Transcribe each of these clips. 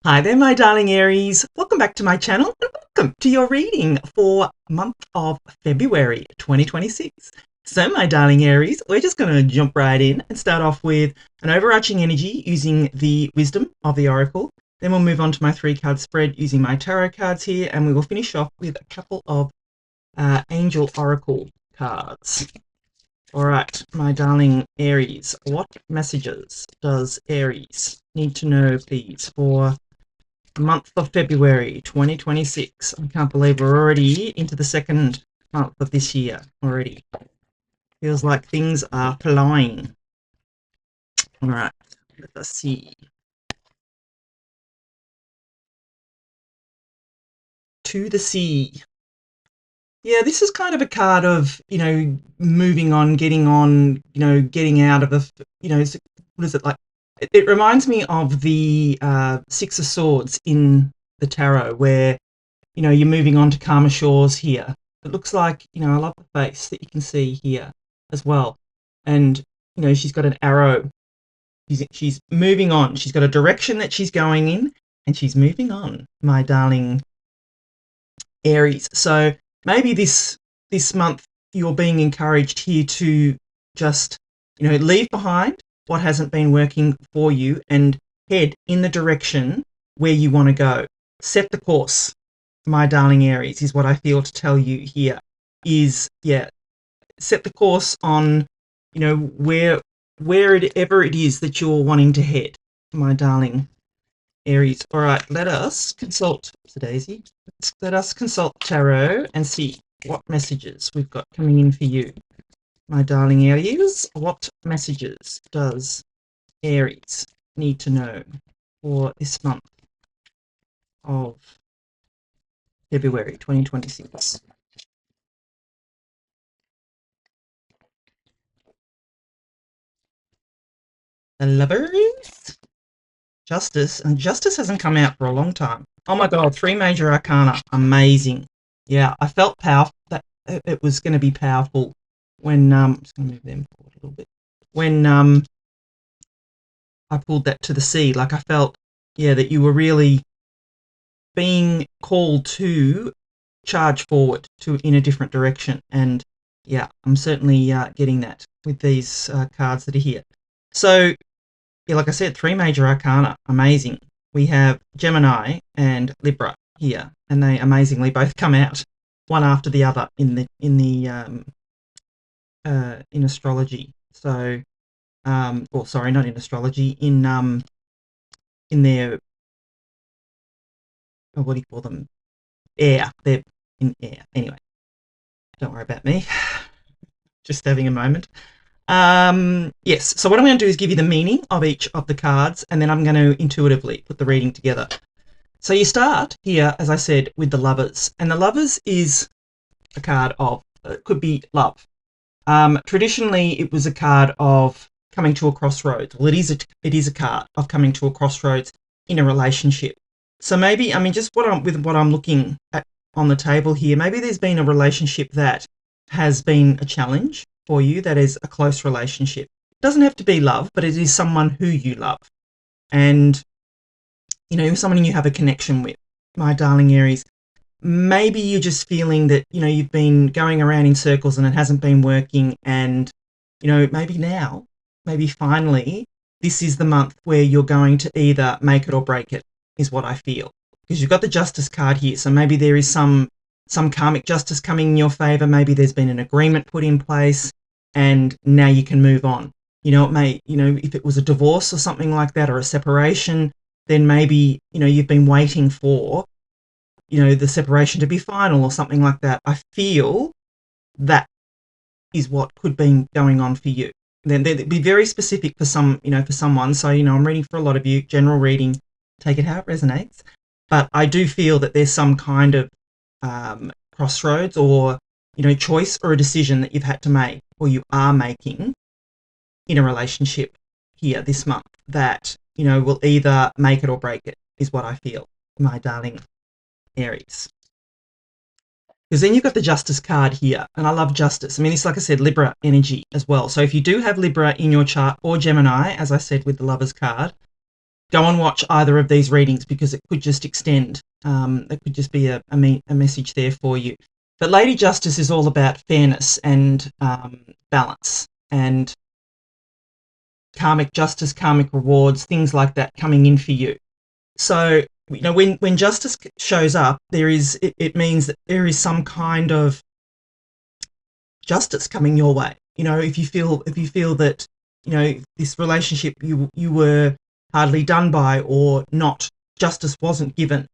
Hi there, my darling Aries. Welcome back to my channel and welcome to your reading for month of February 2026. So, my darling Aries, we're just going to jump right in and start off with an overarching energy using the wisdom of the oracle. Then we'll move on to my 3-card spread using my tarot cards here, and we will finish off with a couple of angel oracle cards. All right, my darling Aries, what messages does Aries need to know, please, for month of February 2026. I can't believe we're already into the second month of this year already. Feels like things are flying. All right, let us see. To the sea. Yeah, this is kind of a card of, moving on, getting out of what is it like? It reminds me of the Six of Swords in the tarot, where, you're moving on to calmer shores here. It looks like, I love the face that you can see here as well. And, she's got an arrow. She's moving on. She's got a direction that she's going in, and she's moving on, my darling Aries. So maybe this month you're being encouraged here to just, leave behind what hasn't been working for you and head in the direction where you want to go. Set the course, my darling Aries, is what I feel to tell you here. Set the course on, wherever it is that you're wanting to head, my darling Aries. All right, let us consult, Daisy. Let us consult tarot and see what messages we've got coming in for you, my darling Aries. What messages does Aries need to know for this month of February 2026? The Lovers. Justice. And Justice hasn't come out for a long time. Oh my God, 3 major arcana. Amazing. Yeah, I felt powerful, that it was going to be powerful when, I'm just going to move them forward a little bit. When I pulled that to the sea, like I felt, that you were really being called to charge forward in a different direction. And I'm certainly getting that with these cards that are here. So, like I said, 3 major arcana. Amazing. We have Gemini and Libra here, and they amazingly both come out one after the other in astrology. So, sorry, not in astrology, in their, what do you call them? Air. They're in air. Anyway, don't worry about me. Just having a moment. Yes, so what I'm going to do is give you the meaning of each of the cards, and then I'm going to intuitively put the reading together. So you start here, as I said, with the Lovers, and the Lovers is a card of, it could be love. Traditionally, it was a card of coming to a crossroads. Well, it is a card of coming to a crossroads in a relationship. So maybe, just what I'm looking at on the table here, maybe there's been a relationship that has been a challenge for you, that is a close relationship. It doesn't have to be love, but it is someone who you love. And, someone you have a connection with, my darling Aries. Maybe you're just feeling that, you've been going around in circles and it hasn't been working. And, maybe finally, this is the month where you're going to either make it or break it, is what I feel. Because you've got the Justice card here. So maybe there is some karmic justice coming in your favor. Maybe there's been an agreement put in place and now you can move on. If it was a divorce or something like that, or a separation, then maybe, you've been waiting for, the separation to be final or something like that. I feel that is what could be going on for you. Then they'd be very specific for for someone. So, I'm reading for a lot of you, general reading, take it how it resonates. But I do feel that there's some kind of crossroads or, choice or a decision that you've had to make, or you are making in a relationship here this month that, will either make it or break it, is what I feel, my darling Aries. Because then you've got the Justice card here, and I love Justice. It's like I said, Libra energy as well. So if you do have Libra in your chart, or Gemini, as I said with the Lovers card, go and watch either of these readings because it could just extend. It could just be a message there for you. But Lady Justice is all about fairness and balance and karmic justice, karmic rewards, things like that coming in for you. So, you know, when justice shows up, it means that there is some kind of justice coming your way. You know, if you feel that, you know, this relationship you were hardly done by, or not, justice wasn't given,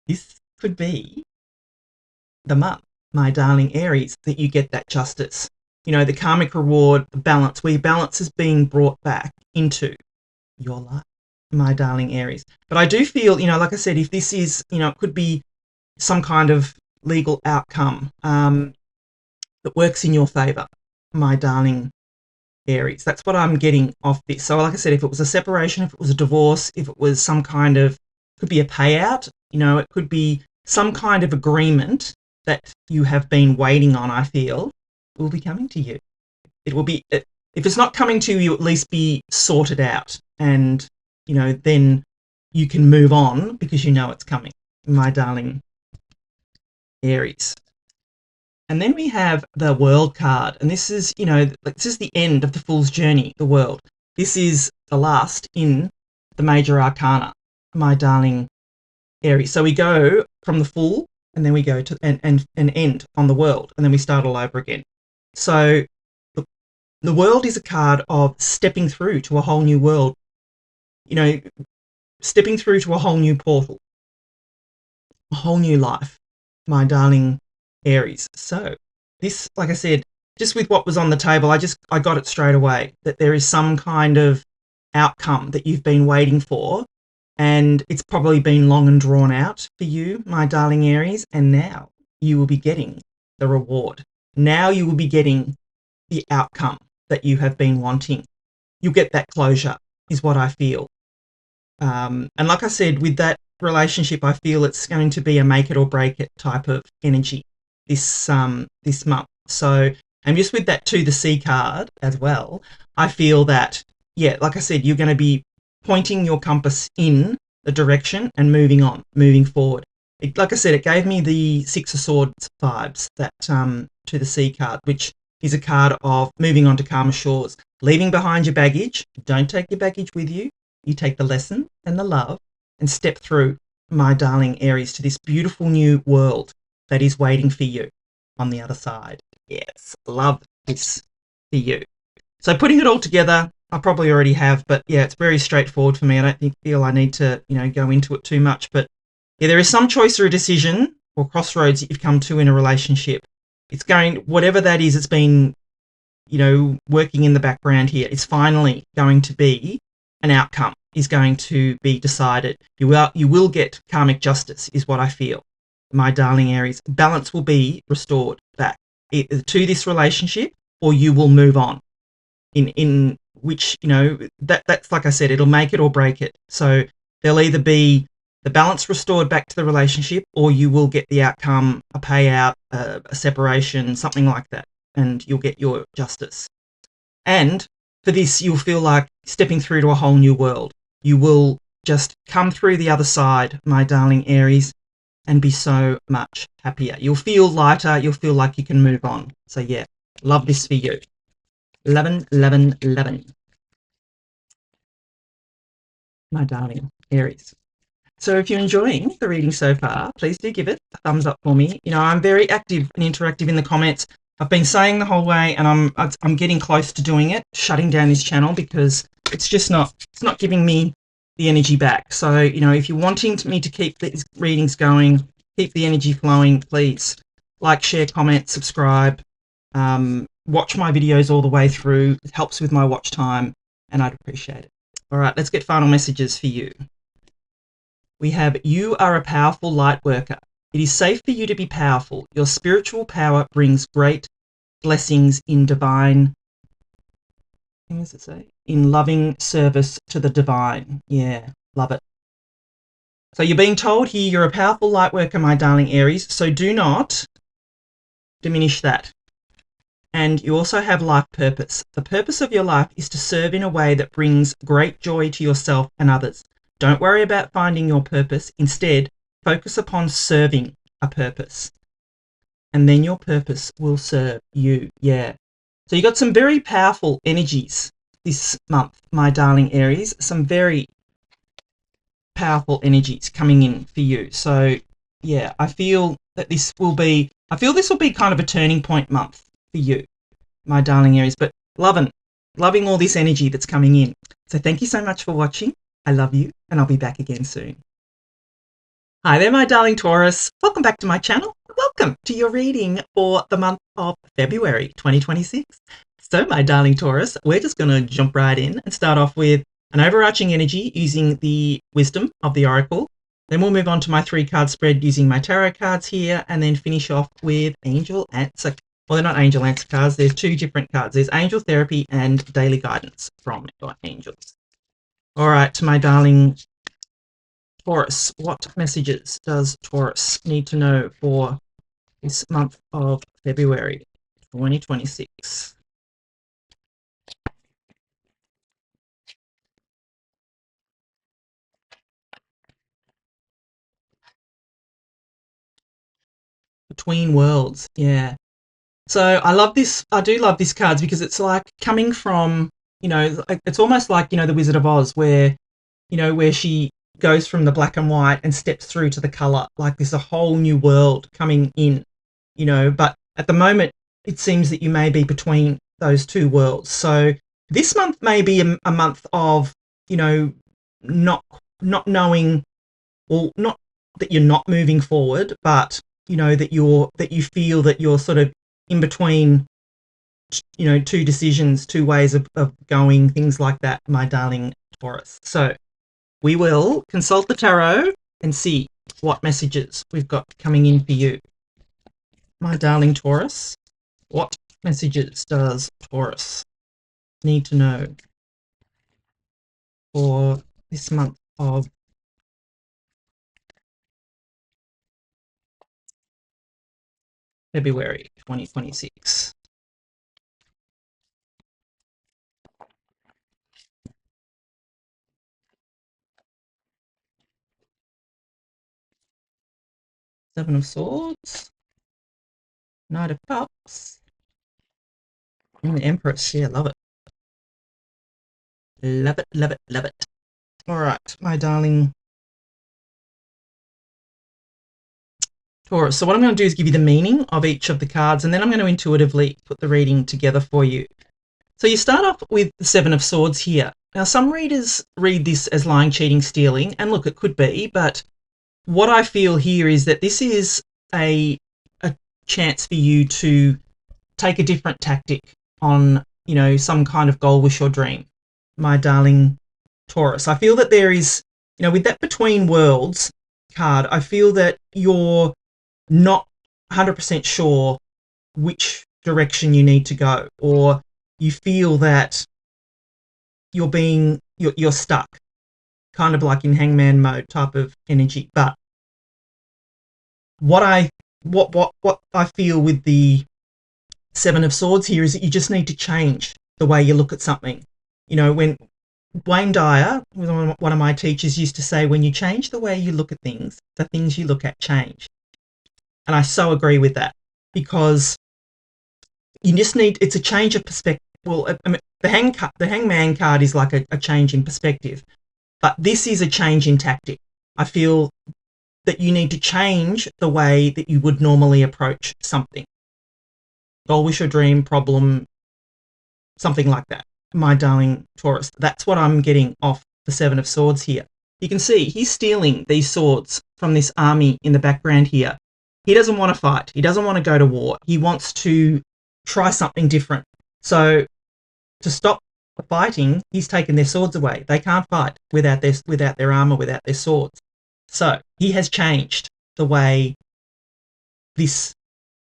this could be the month, my darling Aries, that you get that justice. You know, the karmic reward, the balance, where balance is being brought back into your life, my darling Aries. But I do feel, you know, like I said, if this is, you know, it could be some kind of legal outcome that works in your favor, my darling Aries. That's what I'm getting off this. So like I said, if it was a separation, if it was a divorce, if it was some kind of, could be a payout, you know, it could be some kind of agreement that you have been waiting on, I feel, will be coming to you. It will be, if it's not coming to you, at least be sorted out. And, you know, then you can move on because you know it's coming, my darling Aries. And then we have the World card. And this is, you know, this is the end of the Fool's Journey, the World. This is the last in the major arcana, my darling Aries. So we go from the Fool, and then we go to and end on the World, and then we start all over again. So the World is a card of stepping through to a whole new world, you know, stepping through to a whole new portal, a whole new life, my darling Aries. So this, like I said, just with what was on the table, I got it straight away that there is some kind of outcome that you've been waiting for, and it's probably been long and drawn out for you, my darling Aries, and now you will be getting the reward. Now you will be getting the outcome that you have been wanting. You'll get that closure, is what I feel. And like I said, with that relationship, I feel it's going to be a make it or break it type of energy this month. So, and just with that to the sea card as well, I feel that, yeah, like I said, you're going to be pointing your compass in the direction and moving on, moving forward. Like I said, it gave me the Six of Swords vibes, that to the sea card, which is a card of moving on to calmer shores, leaving behind your baggage. Don't take your baggage with you. You take the lesson and the love and step through, my darling Aries, to this beautiful new world that is waiting for you on the other side. Yes, love this for you. So putting it all together, I probably already have, but yeah, it's very straightforward for me. I don't feel I need to, you know, go into it too much. But yeah, there is some choice or a decision or crossroads that you've come to in a relationship. It's going, whatever that is, it's been, you know, working in the background here. It's finally going to be an outcome, is going to be decided. You will get karmic justice, is what I feel, my darling Aries. Balance will be restored back either to this relationship, or you will move on. In which, you know, that's like I said, it'll make it or break it. So there'll either be the balance restored back to the relationship, or you will get the outcome, a payout, a separation, something like that, and you'll get your justice. And for this, you'll feel like stepping through to a whole new world. You will just come through the other side, my darling Aries, and be so much happier. You'll feel lighter. You'll feel like you can move on. So yeah, love this for you. 11, 11, 11. My darling Aries. So if you're enjoying the reading so far, please do give it a thumbs up for me. You know, I'm very active and interactive in the comments. I've been saying the whole way, and I'm getting close to doing it, shutting down this channel, because it's not giving me the energy back. So, you know, if you're wanting me to keep these readings going, keep the energy flowing, please like, share, comment, subscribe, watch my videos all the way through. It helps with my watch time, and I'd appreciate it. All right, let's get final messages for you. We have, you are a powerful light worker. It is safe for you to be powerful. Your spiritual power brings great blessings in divine, what does it say? In loving service to the divine. Yeah, love it. So you're being told here you're a powerful light worker, my darling Aries, so do not diminish that. And you also have life purpose. The purpose of your life is to serve in a way that brings great joy to yourself and others. Don't worry about finding your purpose. Instead, focus upon serving a purpose. And then your purpose will serve you. Yeah. So you got some very powerful energies this month, my darling Aries. Some very powerful energies coming in for you. So yeah, I feel this will be kind of a turning point month for you, my darling Aries. But loving all this energy that's coming in. So thank you so much for watching. I love you, and I'll be back again soon. Hi there, my darling Taurus. Welcome back to my channel. Welcome to your reading for the month of February 2026. So, my darling Taurus, we're just going to jump right in and start off with an overarching energy using the wisdom of the oracle. Then we'll move on to my 3-card spread using my tarot cards here, and then finish off with angel answer. Well, they're not angel answer cards. There's 2 different cards. There's angel therapy and daily guidance from your angels. All right, to my darling Taurus, what messages does Taurus need to know for this month of February 2026? Between worlds, yeah. So I love this. I do love these cards because it's like coming from, it's almost like, the Wizard of Oz, where, where she goes from the black and white and steps through to the color. Like there's a whole new world coming in, but at the moment it seems that you may be between those 2 worlds. So this month may be a month of, not knowing, well, not that you're not moving forward, but that you feel that you're sort of in between, 2 decisions, 2 ways of going, things like that, my darling Taurus. So we will consult the tarot and see what messages we've got coming in for you, my darling Taurus. What messages does Taurus need to know for this month of February 2026? Seven of Swords, Knight of Cups, and the Empress. Yeah, love it. Love it, love it, love it. All right, my darling Taurus. So what I'm going to do is give you the meaning of each of the cards, and then I'm going to intuitively put the reading together for you. So you start off with the 7 of Swords here. Now, some readers read this as lying, cheating, stealing, and look, it could be, but what I feel here is that this is a chance for you to take a different tactic on, some kind of goal, wish, or dream, my darling Taurus. I feel that there is, with that Between Worlds card, I feel that you're not 100% sure which direction you need to go, or you feel that you're stuck, kind of like in hangman mode type of energy. But what I feel with the 7 of Swords here is that you just need to change the way you look at something. When Wayne Dyer, one of my teachers, used to say, when you change the way you look at things, the things you look at change. And I so agree with that, because you just need, it's a change of perspective. Well, I mean, the hangman card is like a change in perspective, but this is a change in tactic. I feel that you need to change the way that you would normally approach something. Goal, wish, or dream, problem, something like that, my darling Taurus. That's what I'm getting off the 7 of Swords here. You can see he's stealing these swords from this army in the background here. He doesn't want to fight. He doesn't want to go to war. He wants to try something different. So to stop the fighting, he's taken their swords away. They can't fight without their armor, without their swords. So he has changed the way this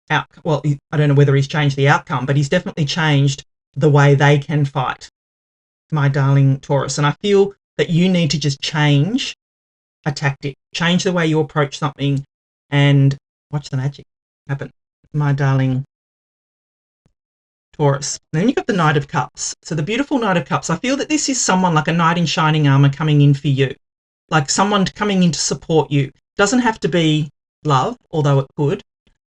outcome, well, I don't know whether he's changed the outcome, but he's definitely changed the way they can fight, my darling Taurus. And I feel that you need to just change a tactic, change the way you approach something, and watch the magic happen, my darling Taurus. And then you've got the Knight of Cups. So the beautiful Knight of Cups, I feel that this is someone like a knight in shining armor coming in for you. like someone coming in to support you. Doesn't have to be love, although it could,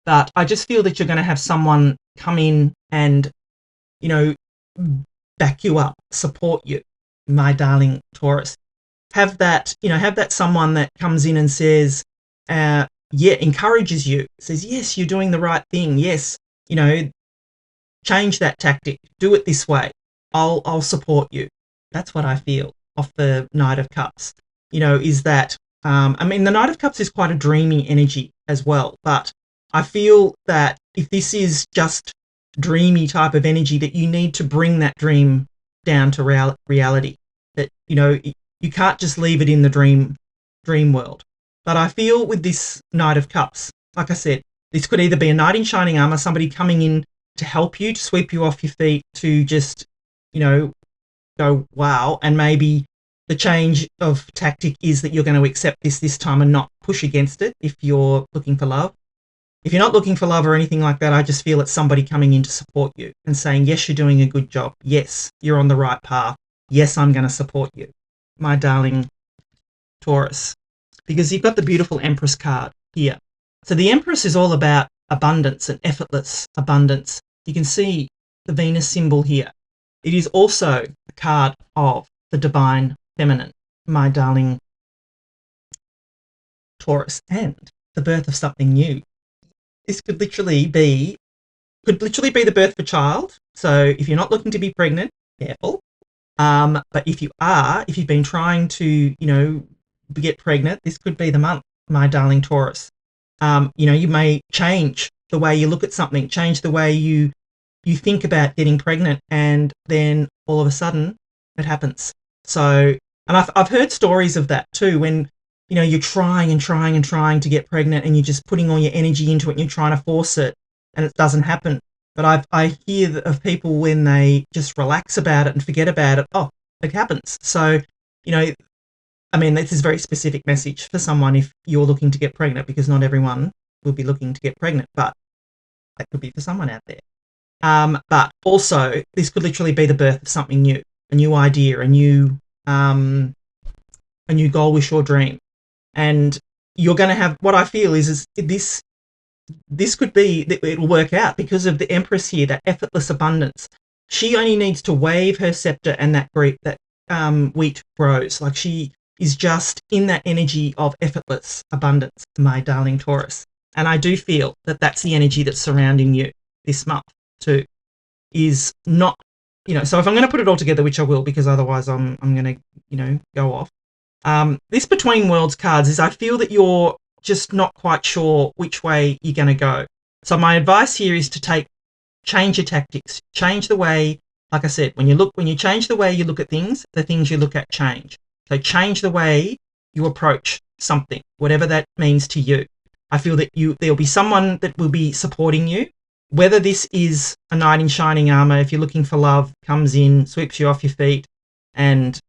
but I just feel that you're going to have someone come in and, you know, back you up, support you, my darling Taurus. Have that, have that someone that comes in and says, encourages you, says, yes, you're doing the right thing. Yes, change that tactic, do it this way. I'll support you. That's what I feel off the Knight of Cups. Is that, the Knight of Cups is quite a dreamy energy as well, but I feel that if this is just dreamy type of energy, that you need to bring that dream down to reality, that, you can't just leave it in the dream world. But I feel with this Knight of Cups, like I said, this could either be a knight in shining armor, somebody coming in to help you, to sweep you off your feet, to just, go, wow. And maybe the change of tactic is that you're going to accept this time and not push against it if you're looking for love. If you're not looking for love or anything like that, I just feel it's somebody coming in to support you and saying, yes, you're doing a good job. Yes, you're on the right path. Yes, I'm going to support you, my darling Taurus. Because you've got the beautiful Empress card here. So the Empress is all about abundance and effortless abundance. You can see the Venus symbol here. It is also a card of the divine feminine, my darling Taurus, and the birth of something new. This could literally be the birth of a child. So if you're not looking to be pregnant, careful. But if you've been trying to, get pregnant, this could be the month, my darling Taurus. You may change the way you look at something, change the way you think about getting pregnant, and then all of a sudden it happens. So, and I've heard stories of that too, when, you're trying and trying and trying to get pregnant and you're just putting all your energy into it and you're trying to force it and it doesn't happen. But I hear of people when they just relax about it and forget about it, it happens. So, this is a very specific message for someone if you're looking to get pregnant, because not everyone will be looking to get pregnant, but that could be for someone out there. But also, this could literally be the birth of something new, a new idea, a new goal, wish, or dream. And you're going to have, what I feel is this could be, it'll work out because of the Empress here, that effortless abundance. She only needs to wave her scepter and that wheat grows. Like, she is just in that energy of effortless abundance, my darling Taurus. And I do feel that that's the energy that's surrounding you this month too, is not, so if I'm going to put it all together, which I will, because otherwise I'm going to, go off. This Between Worlds cards is, I feel that you're just not quite sure which way you're going to go. So my advice here is to change your tactics, change the way, like I said, when you change the way you look at things, the things you look at change. So change the way you approach something, whatever that means to you. I feel that there'll be someone that will be supporting you, whether this is a knight in shining armor, if you're looking for love, comes in, sweeps you off your feet, and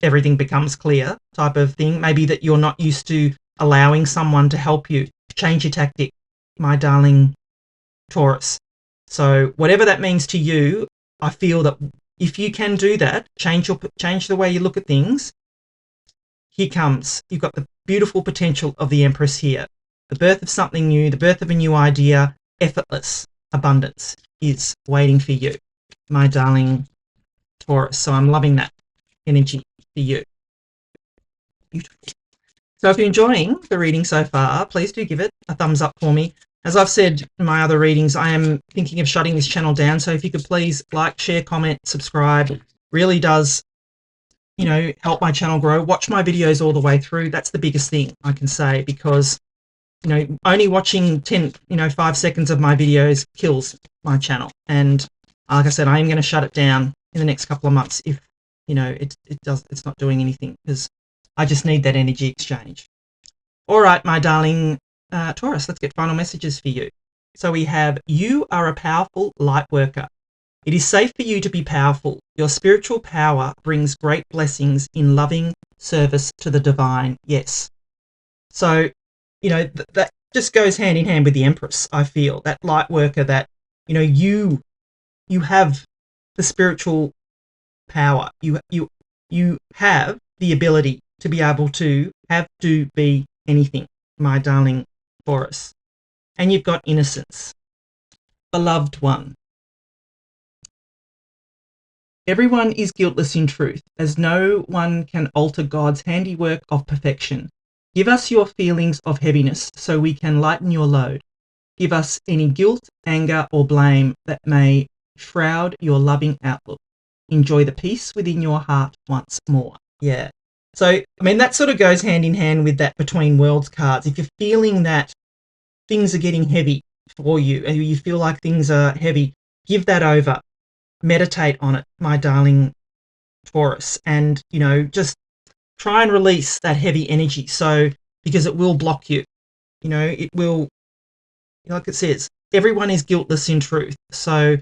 everything becomes clear type of thing. Maybe that you're not used to allowing someone to help you. Change your tactic, my darling Taurus. So whatever that means to you, I feel that if you can do that, change the way you look at things, here comes. You've got the beautiful potential of the Empress here. The birth of something new, the birth of a new idea, effortless abundance is waiting for you, my darling Taurus. So I'm loving that energy for you. Beautiful. So if you're enjoying the reading so far, please do give it a thumbs up for me. As I've said in my other readings, I am thinking of shutting this channel down. So if you could please like, share, comment, subscribe, really does, help my channel grow. Watch my videos all the way through. That's the biggest thing I can say, because, only watching 5 seconds of my videos kills my channel. And like I said, I am going to shut it down in the next couple of months if, it's not doing anything, because I just need that energy exchange. All right, my darling Taurus, let's get final messages for you. So we have, you are a powerful light worker. It is safe for you to be powerful. Your spiritual power brings great blessings in loving service to the divine. Yes. So, that just goes hand in hand with the Empress, I feel. That light worker, that, you have the spiritual power. You have the ability to be able to have to be anything, my darling Taurus. And you've got innocence. Beloved one. Everyone is guiltless in truth, as no one can alter God's handiwork of perfection. Give us your feelings of heaviness so we can lighten your load. Give us any guilt, anger, or blame that may shroud your loving outlook. Enjoy the peace within your heart once more. Yeah. So, I mean, that sort of goes hand in hand with that Between Worlds cards. If you're feeling that things are getting heavy for you and you feel like things are heavy, give that over. Meditate on it, my darling Taurus, and, you know, just try and release that heavy energy. So, because it will block you, you know, it will, like it says, everyone is guiltless in truth. So,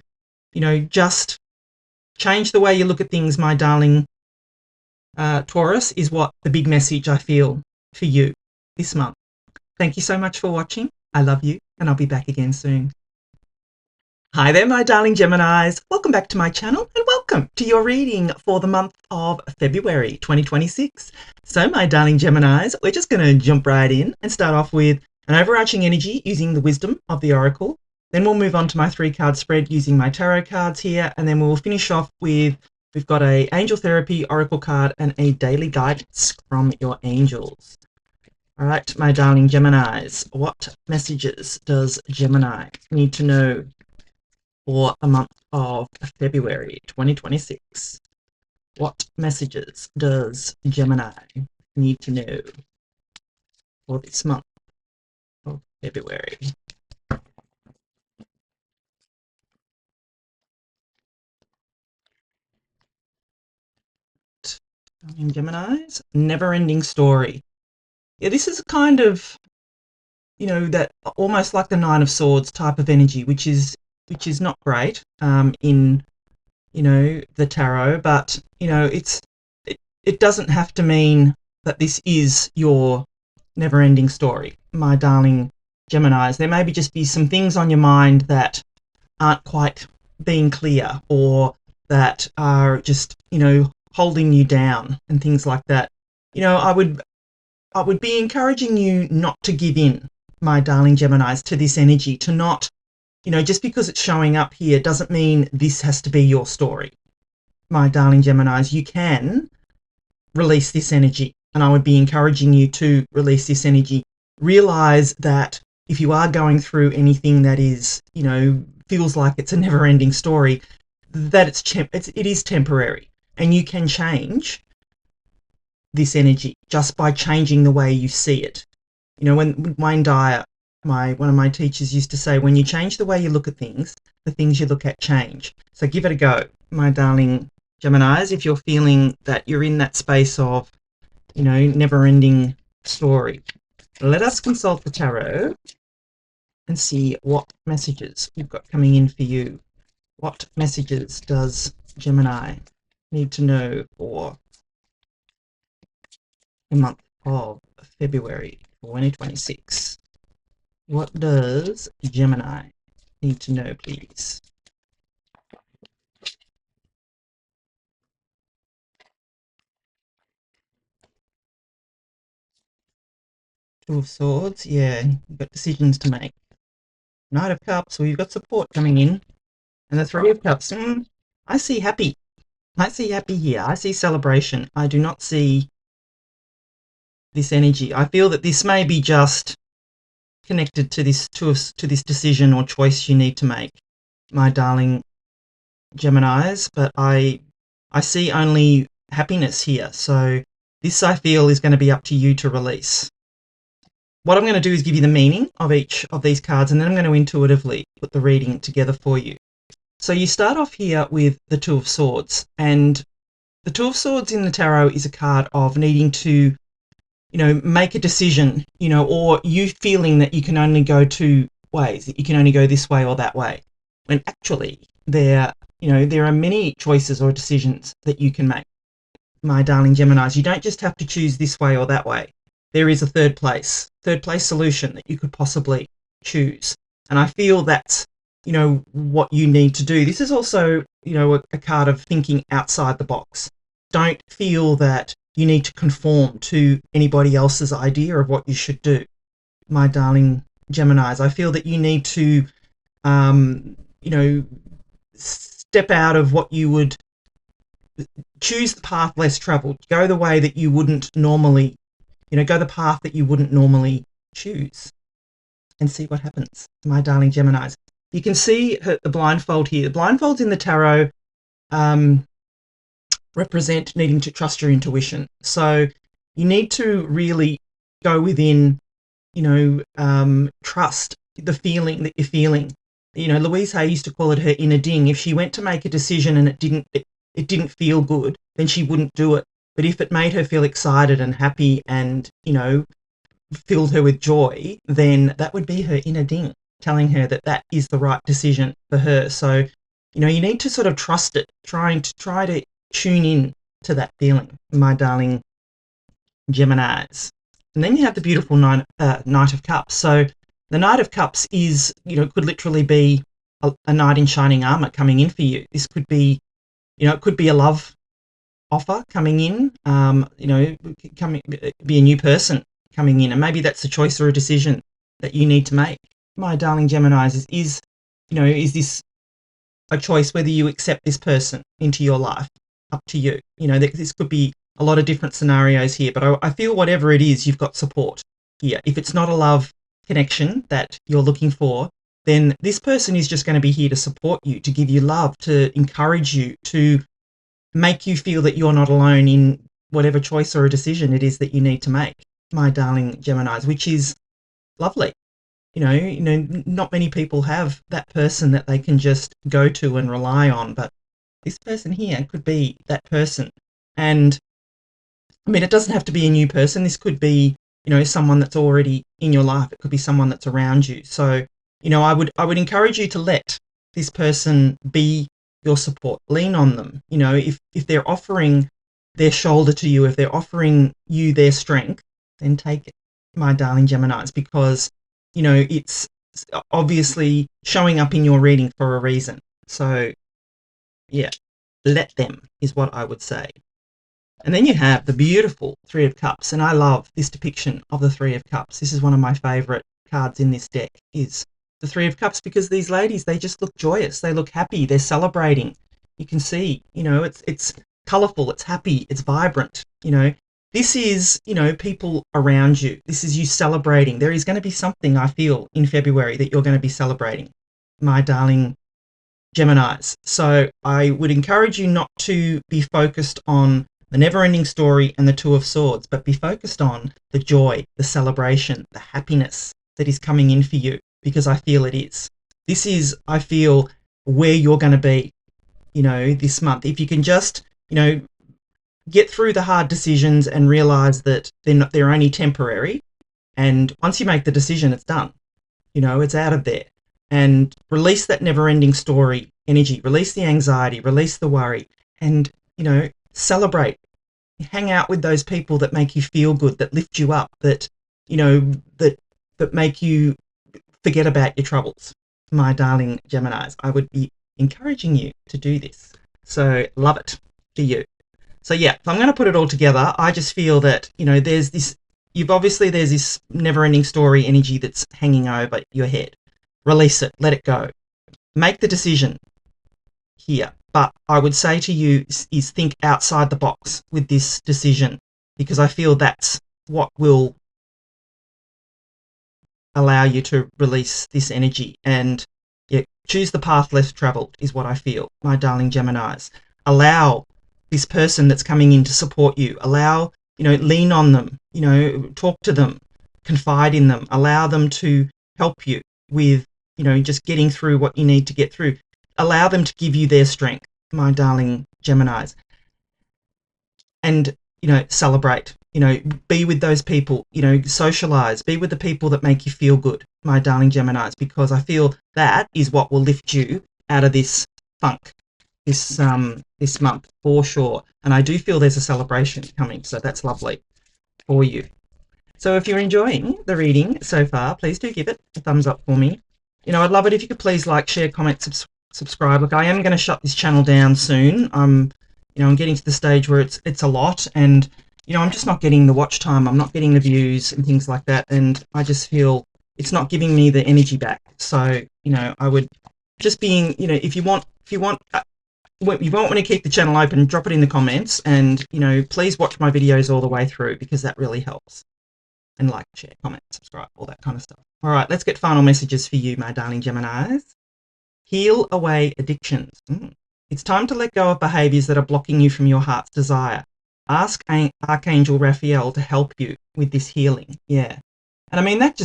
you know, just change the way you look at things, my darling Taurus, is what the big message I feel for you this month. Thank you so much for watching. I love you, and I'll be back again soon. Hi there, my darling Geminis. Welcome back to my channel and welcome to your reading for the month of February 2026. So, my darling Geminis, we're just going to jump right in and start off with an overarching energy using the wisdom of the Oracle. Then we'll move on to my 3-card spread using my tarot cards here, and then we'll finish off with, we've got a Angel Therapy Oracle card and a daily guidance from your angels. All right, my darling Geminis, what messages does Gemini need to know for the month of February 2026? What messages does Gemini need to know for this month of February? Geminis, never-ending story. Yeah, this is kind of, you know, that almost like the Nine of Swords type of energy, which is not great in, you know, the tarot, but, you know, it doesn't have to mean that this is your never-ending story, my darling Geminis. There may just be some things on your mind that aren't quite being clear, or that are just, you know, holding you down and things like that. You know, I would be encouraging you not to give in, my darling Geminis, to this energy, to not, you know, just because it's showing up here doesn't mean this has to be your story. My darling Geminis, you can release this energy, and I would be encouraging you to release this energy. Realize that if you are going through anything that is, you know, feels like it's a never-ending story, that it is temporary, and you can change this energy just by changing the way you see it. You know, when Wayne Dyer, one of my teachers, used to say, when you change the way you look at things, the things you look at change. So give it a go, my darling Geminis, if you're feeling that you're in that space of, you know, never-ending story. Let us consult the tarot and see what messages we've got coming in for you. What messages does Gemini need to know for the month of February 2026? What does Gemini need to know, please? Two of Swords, yeah, you've got decisions to make. Knight of Cups, well, you've got support coming in. And the Three of Cups, I see happy. I see happy here. I see celebration. I do not see this energy. I feel that this may be just connected to this decision or choice you need to make, my darling Geminis, but I see only happiness here. So this, I feel, is going to be up to you to release. What I'm going to do is give you the meaning of each of these cards, and then I'm going to intuitively put the reading together for you. So you start off here with the Two of Swords, and the Two of Swords in the tarot is a card of needing to, you know, make a decision, you know, or you feeling that you can only go two ways, that you can only go this way or that way, when actually there are many choices or decisions that you can make, my darling Geminis. You don't just have to choose this way or that way. There is a third place solution that you could possibly choose, and I feel that's, you know, what you need to do. This is also, you know, a card of thinking outside the box. Don't feel that you need to conform to anybody else's idea of what you should do. My darling Geminis, I feel that you need to, you know, step out of what you would choose the path less traveled, go the way that you wouldn't normally, go the path that you wouldn't normally choose and see what happens, my darling Geminis. You can see the blindfold here. The blindfolds in the tarot represent needing to trust your intuition. So you need to really go within, trust the feeling that you're feeling. Louise Hay used to call it her inner ding. If she went to make a decision and it didn't feel good, then she wouldn't do it. But if it made her feel excited and happy and, filled her with joy, then that would be her inner ding, telling her that that is the right decision for her. So, you need to sort of trust it, try to tune in to that feeling, my darling Geminis. And then you have the beautiful Knight of Cups. So the Knight of Cups is, could literally be a knight in shining armor coming in for you. This could be, it could be a love offer coming in, be a new person coming in, and maybe that's a choice or a decision that you need to make. My darling Geminis, is this a choice whether you accept this person into your life? Up to you. This could be a lot of different scenarios here, but I feel whatever it is, you've got support here. If it's not a love connection that you're looking for, then this person is just going to be here to support you, to give you love, to encourage you, to make you feel that you're not alone in whatever choice or a decision it is that you need to make, my darling Geminis, which is lovely. Not many people have that person that they can just go to and rely on, but this person here could be that person. And I mean, it doesn't have to be a new person. This could be, someone that's already in your life. It could be someone that's around you. So, I would encourage you to let this person be your support. Lean on them. If they're offering their shoulder to you, if they're offering you their strength, then take it, my darling Geminis, because, it's obviously showing up in your reading for a reason. So, yeah, let them is what I would say. And then you have the beautiful Three of Cups, and I love this depiction of the Three of Cups. This is one of my favourite cards in this deck, is the Three of Cups, because these ladies, they just look joyous, they look happy, they're celebrating. You can see, it's colourful, it's happy, it's vibrant. This is, people around you. This is you celebrating. There is going to be something, I feel, in February that you're going to be celebrating, my darling Geminis. So I would encourage you not to be focused on the never-ending story and the Two of Swords, but be focused on the joy, the celebration, the happiness that is coming in for you, because I feel it is. This is, I feel, where you're going to be, this month. If you can just, get through the hard decisions and realize that they're only temporary, and once you make the decision, it's done. It's out of there. And release that never-ending story energy, release the anxiety, release the worry, and, celebrate. Hang out with those people that make you feel good, that lift you up, that, that make you forget about your troubles. My darling Geminis, I would be encouraging you to do this. So love it for you. So yeah, if I'm going to put it all together, I just feel that, there's this never-ending story energy that's hanging over your head. Release it, let it go. Make the decision here. But I would say to you is think outside the box with this decision, because I feel that's what will allow you to release this energy. And choose the path less travelled is what I feel, my darling Geminis. Allow this person that's coming in to support you. Allow, lean on them, talk to them, confide in them, allow them to help you with, just getting through what you need to get through. Allow them to give you their strength, my darling Geminis. And, celebrate, be with those people, socialize, be with the people that make you feel good, my darling Geminis, because I feel that is what will lift you out of this funk this month for sure. And I do feel there's a celebration coming, so that's lovely for you. So if you're enjoying the reading so far, please do give it a thumbs up for me. I'd love it if you could please like, share, comment, subscribe. Look, I am going to shut this channel down soon. I'm getting to the stage where it's a lot, and you know, I'm just not getting the watch time. I'm not getting the views and things like that. And I just feel it's not giving me the energy back. So, you know, I would just being, you know, if you want, you won't want to keep the channel open, drop it in the comments, and, you know, please watch my videos all the way through, because that really helps. And like, share, comment, subscribe, all that kind of stuff. All right, let's get final messages for you, my darling Geminis. Heal away addictions. It's time to let go of behaviors that are blocking you from your heart's desire. Ask Archangel Raphael to help you with this healing. Yeah. And I mean, that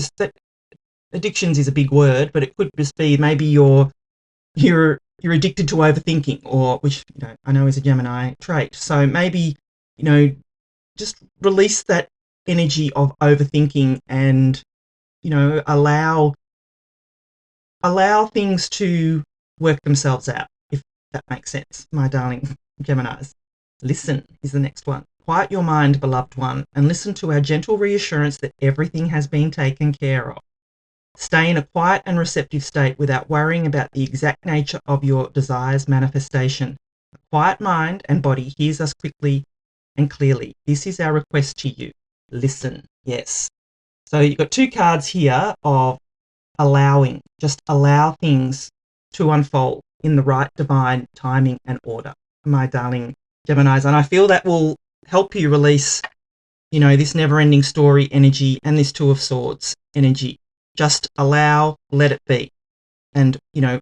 addictions is a big word, but it could just be maybe you're addicted to overthinking, or, which, you know, I know is a Gemini trait. So maybe, you know, just release that energy of overthinking and, you know, allow things to work themselves out, if that makes sense, my darling Geminis. Listen is the next one. Quiet your mind, beloved one, and listen to our gentle reassurance that everything has been taken care of. Stay in a quiet and receptive state without worrying about the exact nature of your desire's manifestation. A quiet mind and body hears us quickly and clearly. This is our request to you. Listen. Yes. So you've got two cards here of allowing. Just allow things to unfold in the right divine timing and order, my darling Geminis. And I feel that will help you release, you know, this never-ending story energy and this Two of Swords energy. Just allow, let it be, and, you know,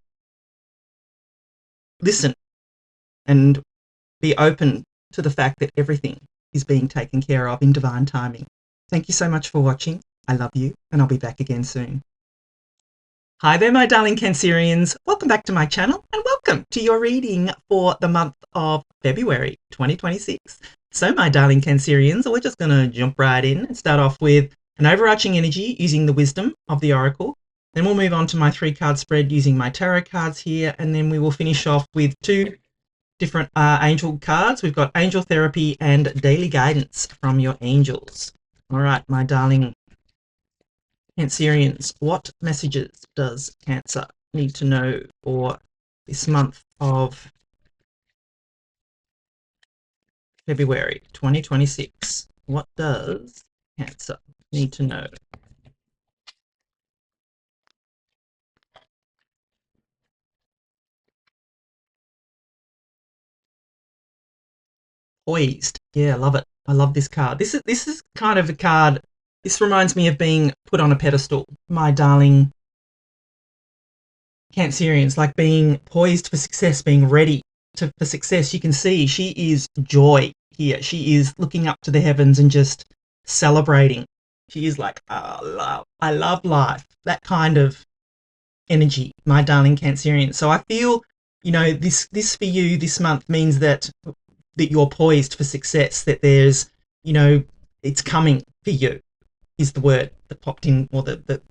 listen and be open to the fact that everything is being taken care of in divine timing. Thank you so much for watching. I love you, and I'll be back again soon. Hi there, my darling Cancerians. Welcome back to my channel, and welcome to your reading for the month of February 2026. So, my darling Cancerians, we're just going to jump right in and start off with an overarching energy using the wisdom of the oracle. Then we'll move on to my 3-card spread using my tarot cards here, and then we will finish off with 2 different angel cards. We've got angel therapy and daily guidance from your angels. All right, my darling Cancerians, what messages does Cancer need to know for this month of February 2026? What does Cancer need to know? Poised. Yeah, I love it. I love this card. This is kind of a card. This reminds me of being put on a pedestal, my darling Cancerians, like being poised for success, being ready for success. You can see she is joy here. She is looking up to the heavens and just celebrating. She is like, oh, I love life. That kind of energy, my darling Cancerian. So I feel, you know, this for you this month means that you're poised for success, that there's, you know, it's coming for you, is the word that popped in, or the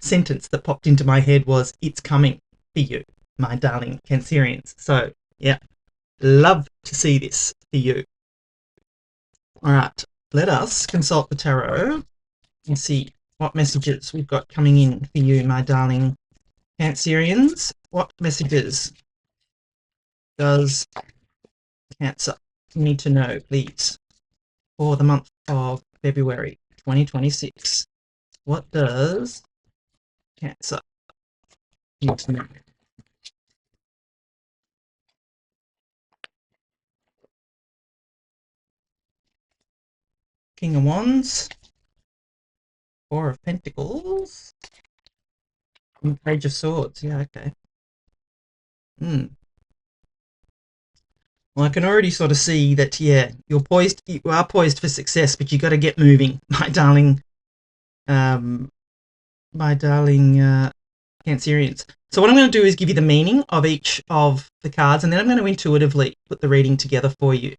sentence that popped into my head was, it's coming for you, my darling Cancerians. So, yeah, love to see this for you. All right, let us consult the tarot and see what messages we've got coming in for you, my darling Cancerians. What messages does Cancer need to know, please, for the month of February 2026? What does Cancer need to know? King of Wands, Four of Pentacles, and Page of Swords. Yeah, okay. Well, I can already sort of see that, yeah, you are poised for success, but you got to get moving, my darling, Cancerians. So what I'm going to do is give you the meaning of each of the cards, and then I'm going to intuitively put the reading together for you.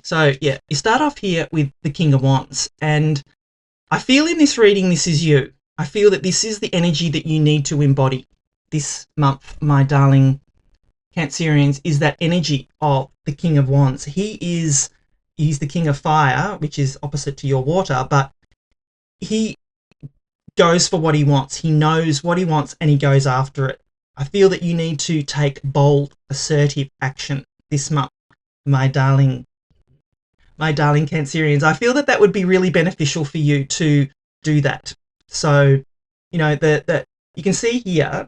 So, yeah, you start off here with the King of Wands, and I feel in this reading this is you. I feel that this is the energy that you need to embody this month, my darling Cancerians, is that energy of the King of Wands. He's the King of Fire, which is opposite to your water, but he goes for what he wants. He knows what he wants and he goes after it. I feel that you need to take bold, assertive action this month, my darling my darling Cancerians. I feel that that would be really beneficial for you to do that. So, you know, that you can see here,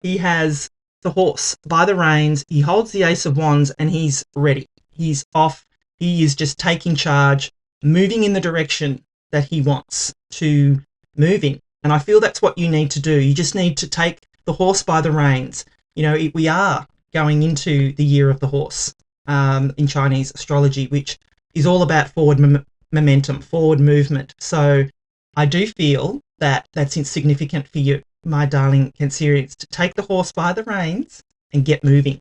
he has the horse by the reins, he holds the Ace of Wands, and he's ready. He's off. He is just taking charge, moving in the direction that he wants to move in. And I feel that's what you need to do. You just need to take the horse by the reins. You know, we are going into the year of the horse in Chinese astrology, which is all about forward momentum, forward movement. So I do feel that that's significant for you, my darling Cancerians, to take the horse by the reins and get moving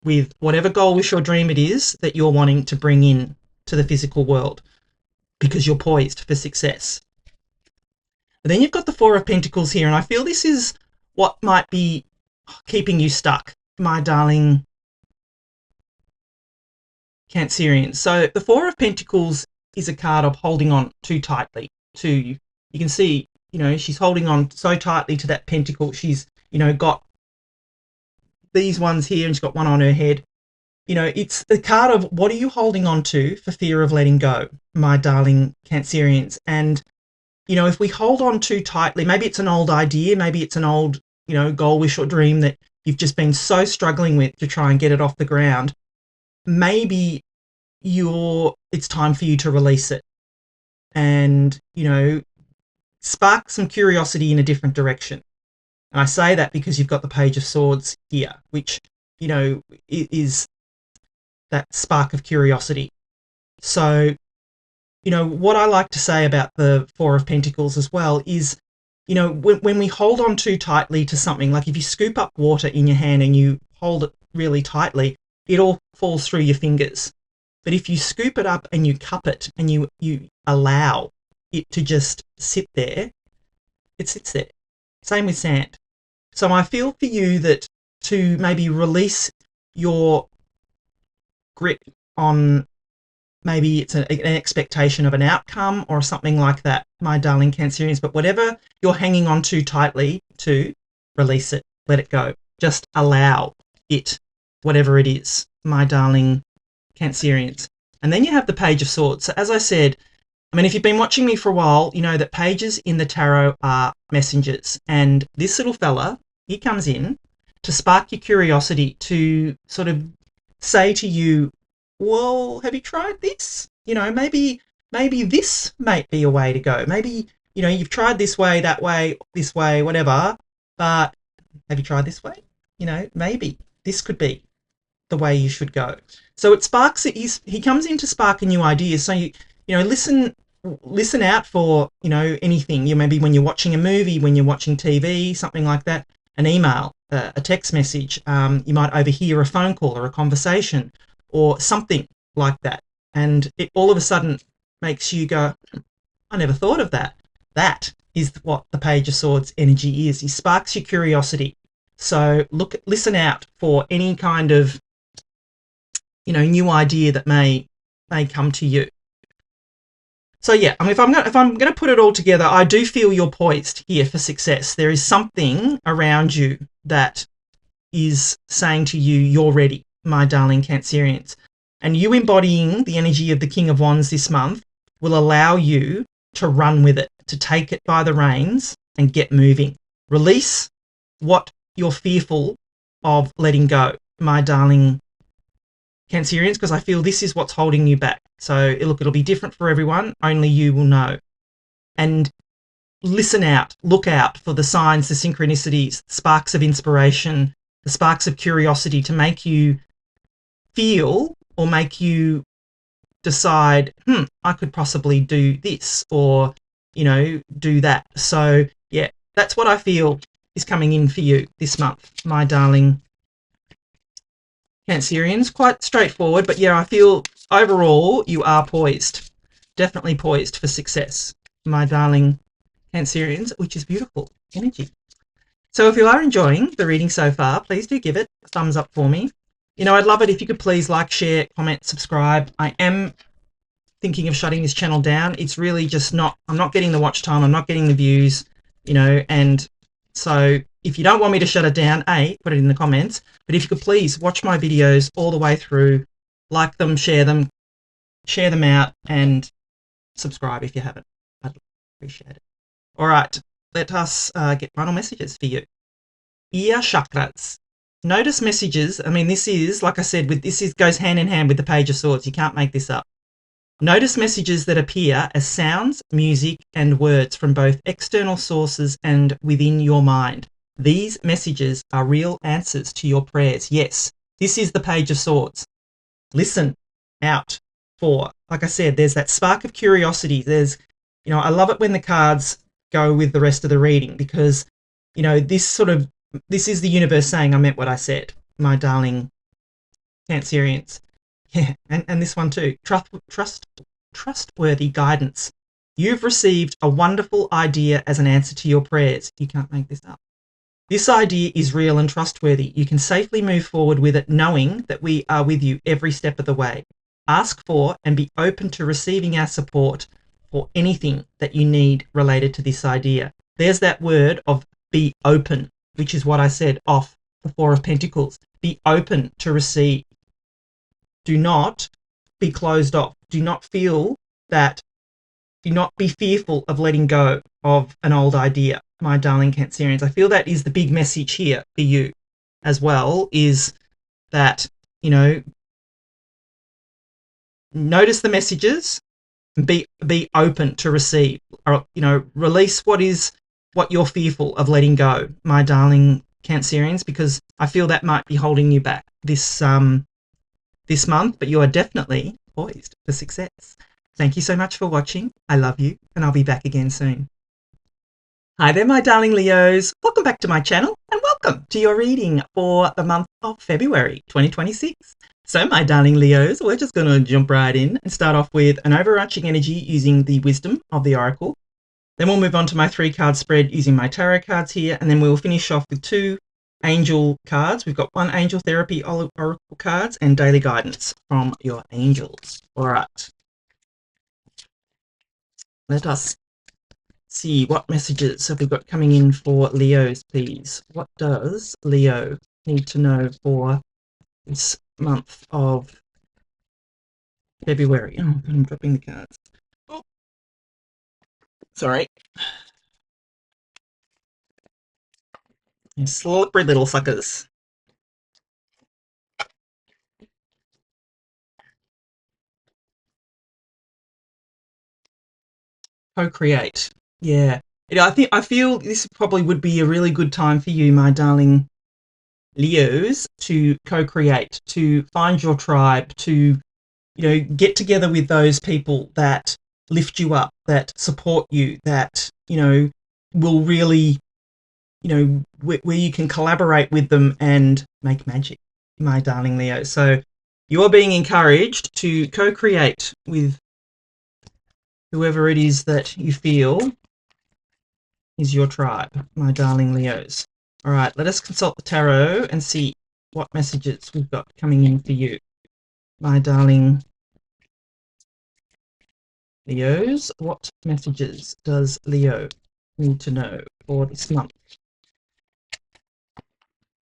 with whatever goal, wish or dream it is that you're wanting to bring in to the physical world, because you're poised for success. But then you've got the Four of Pentacles here, and I feel this is what might be keeping you stuck, my darling Cancerians. So the Four of Pentacles is a card of holding on too tightly to, you can see, you know, she's holding on so tightly to that pentacle. She's, you know, got these ones here and she's got one on her head. You know, it's the card of what are you holding on to for fear of letting go, my darling Cancerians. And, you know, if we hold on too tightly, maybe it's an old idea, maybe it's an old, you know, goal, wish or dream that you've just been so struggling with to try and get it off the ground. Maybe it's time for you to release it and, you know, spark some curiosity in a different direction. And I say that because you've got the Page of Swords here, which, you know, is that spark of curiosity. So, you know, what I like to say about the Four of Pentacles as well is, you know, when we hold on too tightly to something, like if you scoop up water in your hand and you hold it really tightly, it all falls through your fingers. But if you scoop it up and you cup it and you allow it to just sit there, it sits there. Same with sand. So I feel for you that to maybe release your grip on, maybe it's an expectation of an outcome or something like that, my darling Cancerians, but whatever you're hanging on too tightly to, release it, let it go. Just allow it, whatever it is, my darling Cancerians. And then you have the Page of Swords. So as I said, I mean, if you've been watching me for a while, you know that pages in the tarot are messengers. And this little fella, he comes in to spark your curiosity, to sort of say to you, well, have you tried this? You know, maybe this might be a way to go. Maybe, you know, you've tried this way, whatever, but have you tried this way? You know, maybe this could be the way you should go. So it sparks it. He comes in to spark a new idea. So you know, listen out for, you know, anything. You maybe when you're watching a movie, when you're watching TV, something like that, an email, a text message. You might overhear a phone call or a conversation or something like that, and it all of a sudden makes you go, I never thought of that. That is what the Page of Swords energy is. He sparks your curiosity. So listen out for any kind of, you know, new idea that may come to you. So yeah, I mean, if I'm going to put it all together, I do feel you're poised here for success. There is something around you that is saying to you, you're ready, my darling Cancerians. And you embodying the energy of the King of Wands this month will allow you to run with it, to take it by the reins and get moving. Release what you're fearful of letting go, my darling Cancerians, because I feel this is what's holding you back. So look, it'll be different for everyone. Only you will know. And listen out, look out for the signs, the synchronicities, the sparks of inspiration, the sparks of curiosity to make you feel or make you decide, I could possibly do this or, you know, do that. So yeah, that's what I feel is coming in for you this month, my darling Cancerians. Quite straightforward, but yeah, I feel overall you are poised, definitely poised for success, my darling Cancerians, which is beautiful energy. So if you are enjoying the reading so far, please do give it a thumbs up for me. You know, I'd love it if you could please like, share, comment, subscribe. I am thinking of shutting this channel down. It's really just I'm not getting the watch time, I'm not getting the views, you know, and so if you don't want me to shut it down, put it in the comments. But if you could please watch my videos all the way through, like them, share them out, and subscribe if you haven't. I'd appreciate it. All right, let us get final messages for you. Ear chakras. Notice messages. I mean, this is, like I said, goes hand in hand with the Page of Swords. You can't make this up. Notice messages that appear as sounds, music, and words from both external sources and within your mind. These messages are real answers to your prayers. Yes, this is the Page of Swords. Listen out for, like I said, there's that spark of curiosity. There's, I love it when the cards go with the rest of the reading, because, this is the universe saying, I meant what I said, my darling Cancerians. Yeah, and this one too. Trustworthy guidance. You've received a wonderful idea as an answer to your prayers. You can't make this up. This idea is real and trustworthy. You can safely move forward with it, knowing that we are with you every step of the way. Ask for and be open to receiving our support for anything that you need related to this idea. There's that word of be open, which is what I said off the Four of Pentacles. Be open to receive. Do not be closed off. Do not feel that. Do not be fearful of letting go of an old idea, my darling Cancerians. I feel that is the big message here for you as well, is that, notice the messages, be open to receive, or, release what you're fearful of letting go, my darling Cancerians, because I feel that might be holding you back this month, but you are definitely poised for success. Thank you so much for watching. I love you, and I'll be back again soon. Hi there, my darling Leos. Welcome back to my channel, and welcome to your reading for the month of February 2026. So, my darling Leos, we're just going to jump right in and start off with an overarching energy using the wisdom of the Oracle. Then we'll move on to my 3-card spread using my tarot cards here, and then we'll finish off with 2 angel cards. We've got 1 angel therapy oracle cards and daily guidance from your angels. All right. Let us see, what messages have we got coming in for Leos, please? What does Leo need to know for this month of February? Oh, I'm dropping the cards. Oh, sorry. You slippery little suckers. Co-create. Yeah. I feel this probably would be a really good time for you, my darling Leos, to co-create, to find your tribe, to, get together with those people that lift you up, that support you, that, will really, where you can collaborate with them and make magic, my darling Leo. So you are being encouraged to co-create with whoever it is that you feel is your tribe, my darling Leos. All right, let us consult the tarot and see what messages we've got coming in for you, my darling Leos. What messages does Leo need to know for this month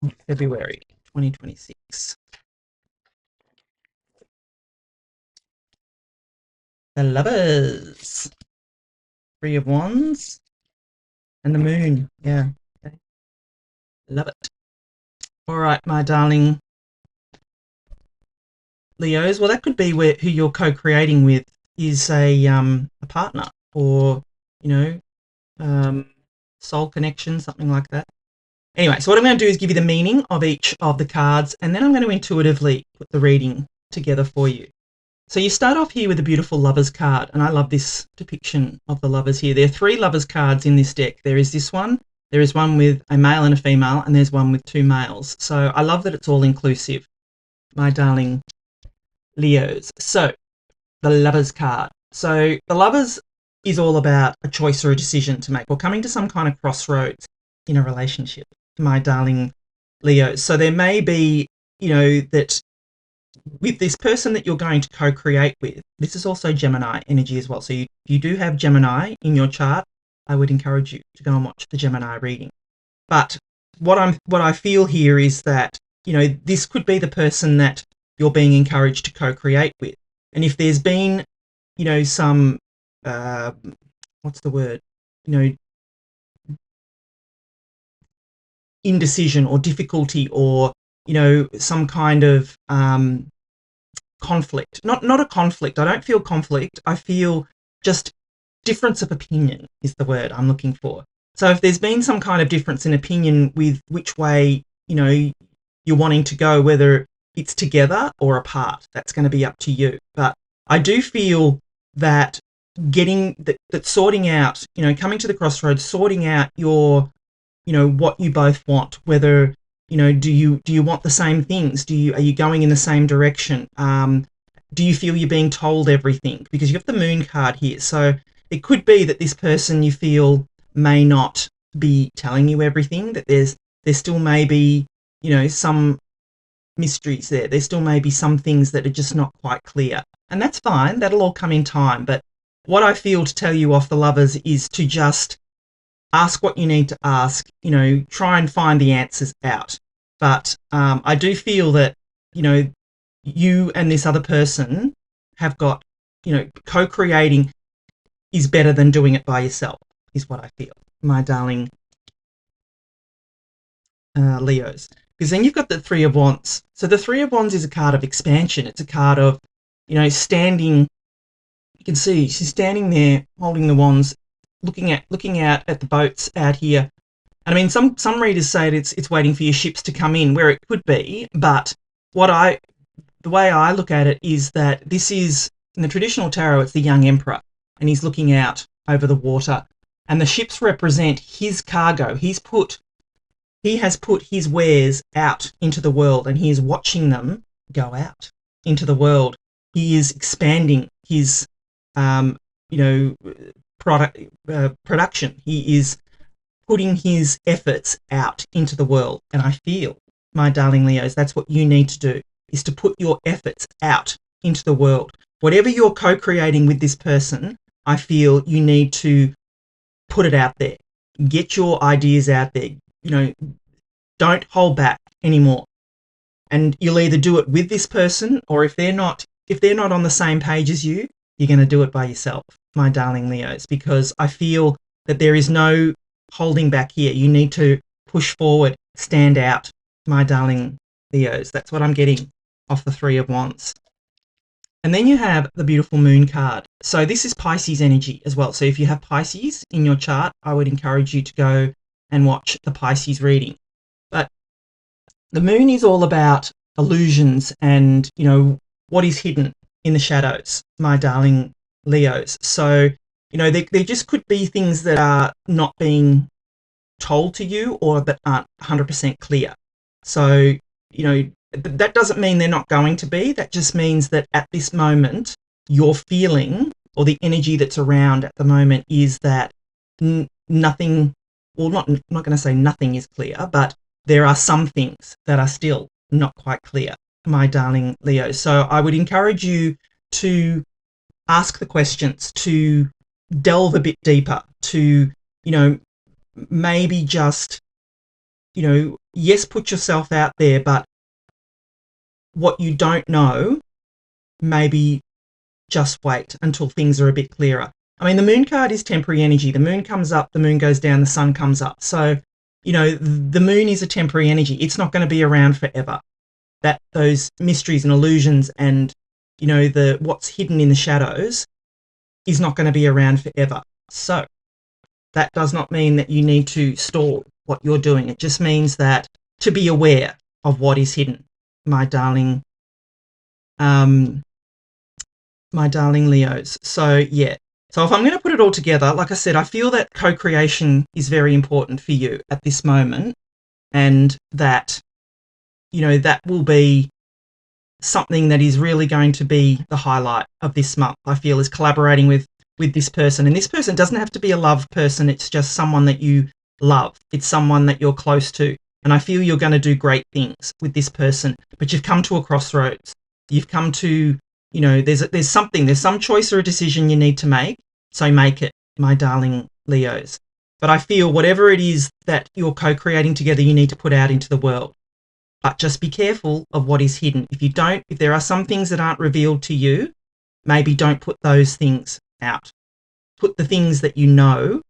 of February 2026? The Lovers, 3 of Wands, and the Moon. Yeah, okay. Love it. All right, my darling Leos. Well, that could be who you're co-creating with is a partner, or soul connection, something like that. Anyway, so what I'm going to do is give you the meaning of each of the cards, and then I'm going to intuitively put the reading together for you. So you start off here with a beautiful Lovers card, and I love this depiction of the Lovers here. There are 3 Lovers cards in this deck. There is this one, there is one with a male and a female, and there's one with 2 males. So I love that it's all inclusive, my darling Leos. So the Lovers card. So the Lovers is all about a choice or a decision to make, or coming to some kind of crossroads in a relationship, my darling Leos. So there may be, that with this person that you're going to co-create with, this is also Gemini energy as well. So you do have Gemini in your chart, I would encourage you to go and watch the Gemini reading. But what I feel here is that, this could be the person that you're being encouraged to co-create with. And if there's been, you know, some, what's the word, you know, indecision or difficulty, or, you know, some kind of conflict. Not a conflict. I don't feel conflict. I feel just difference of opinion is the word I'm looking for. So if there's been some kind of difference in opinion with which way, you know, you're wanting to go, whether it's together or apart, that's going to be up to you. But I do feel that getting that sorting out, you know, coming to the crossroads, sorting out your, you know, what you both want, whether, you know, do you want the same things? Are you going in the same direction? Do you feel you're being told everything? Because you have the Moon card here. So it could be that this person you feel may not be telling you everything, that there still may be, you know, some mysteries there. There still may be some things that are just not quite clear. And that's fine. That'll all come in time. But what I feel to tell you off the Lovers is to just ask what you need to ask, you know, try and find the answers out. But I do feel that, you know, you and this other person have got, you know, co-creating is better than doing it by yourself, is what I feel, my darling Leos. Because then you've got the Three of Wands. So the Three of Wands is a card of expansion. It's a card of, you know, standing. You can see she's standing there holding the wands, looking out at the boats out here. And I mean, some readers say that it's waiting for your ships to come in, where it could be. But the way I look at it is that this is, in the traditional tarot, it's the young emperor, and he's looking out over the water. And the ships represent his cargo. He has put his wares out into the world, and he is watching them go out into the world. He is expanding his, production. He is putting his efforts out into the world. And I feel, my darling Leos, that's what you need to do, is to put your efforts out into the world. Whatever you're co-creating with this person, I feel you need to put it out there. Get your ideas out there. You know, don't hold back anymore. And you'll either do it with this person, or if they're not on the same page as you, you're going to do it by yourself, my darling Leos, because I feel that there is no holding back here. You need to push forward, stand out, my darling Leos. That's what I'm getting off the Three of Wands. And then you have the beautiful Moon card. So this is Pisces energy as well. So if you have Pisces in your chart, I would encourage you to go and watch the Pisces reading. But the Moon is all about illusions and, you know, what is hidden in the shadows, my darling Leos. So, you know, there just could be things that are not being told to you, or that aren't 100% clear. So, you know, that doesn't mean they're not going to be. That just means that at this moment, your feeling, or the energy that's around at the moment, is that nothing, well, not going to say nothing is clear, but there are some things that are still not quite clear, my darling Leo. So I would encourage you to ask the questions, to delve a bit deeper, to, you know, maybe just, you know, yes, put yourself out there, but what you don't know, maybe just wait until things are a bit clearer. I mean, the Moon card is temporary energy. The Moon comes up, the Moon goes down, the Sun comes up. So, you know, the Moon is a temporary energy. It's not going to be around forever. That those mysteries and illusions and, you know, what's hidden in the shadows is not going to be around forever. So that does not mean that you need to stall what you're doing. It just means that to be aware of what is hidden, my darling Leos. So yeah. So if I'm going to put it all together, like I said, I feel that co-creation is very important for you at this moment, and that, you know, that will be something that is really going to be the highlight of this month, I feel, is collaborating with this person. And this person doesn't have to be a love person. It's just someone that you love. It's someone that you're close to. And I feel you're going to do great things with this person, but you've come to a crossroads. You've come to, you know, there's some choice or a decision you need to make. So make it, my darling Leos. But I feel whatever it is that you're co-creating together, you need to put out into the world. but just be careful of what is hidden. If there are some things that aren't revealed to you, maybe don't put those things out. Put the things that you know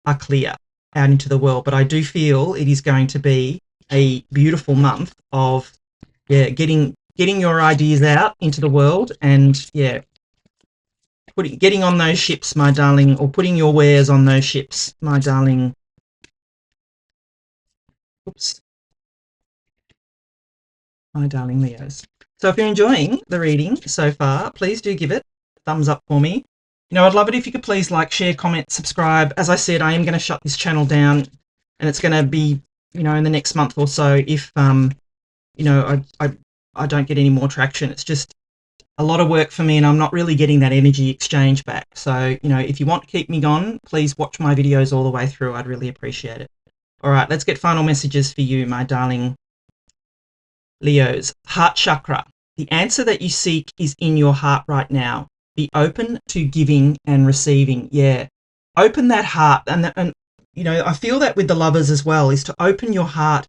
are clear out into the world. But I do feel it is going to be a beautiful month of getting your ideas out into the world, and getting on those ships, my darling, or putting your wares on those ships, my darling. Oops. My darling Leos. So if you're enjoying the reading so far, please do give it a thumbs up for me. I'd love it if you could please like, share, comment, subscribe. As I said, I am going to shut this channel down, and it's going to be, in the next month or so if, I don't get any more traction. It's just a lot of work for me, and I'm not really getting that energy exchange back. So, if you want to keep me on, please watch my videos all the way through. I'd really appreciate it. All right, let's get final messages for you, my darling Leos. Heart chakra. The answer that you seek is in your heart right now. Be open to giving and receiving. Yeah. Open that heart. And I feel that with the lovers as well, is to open your heart,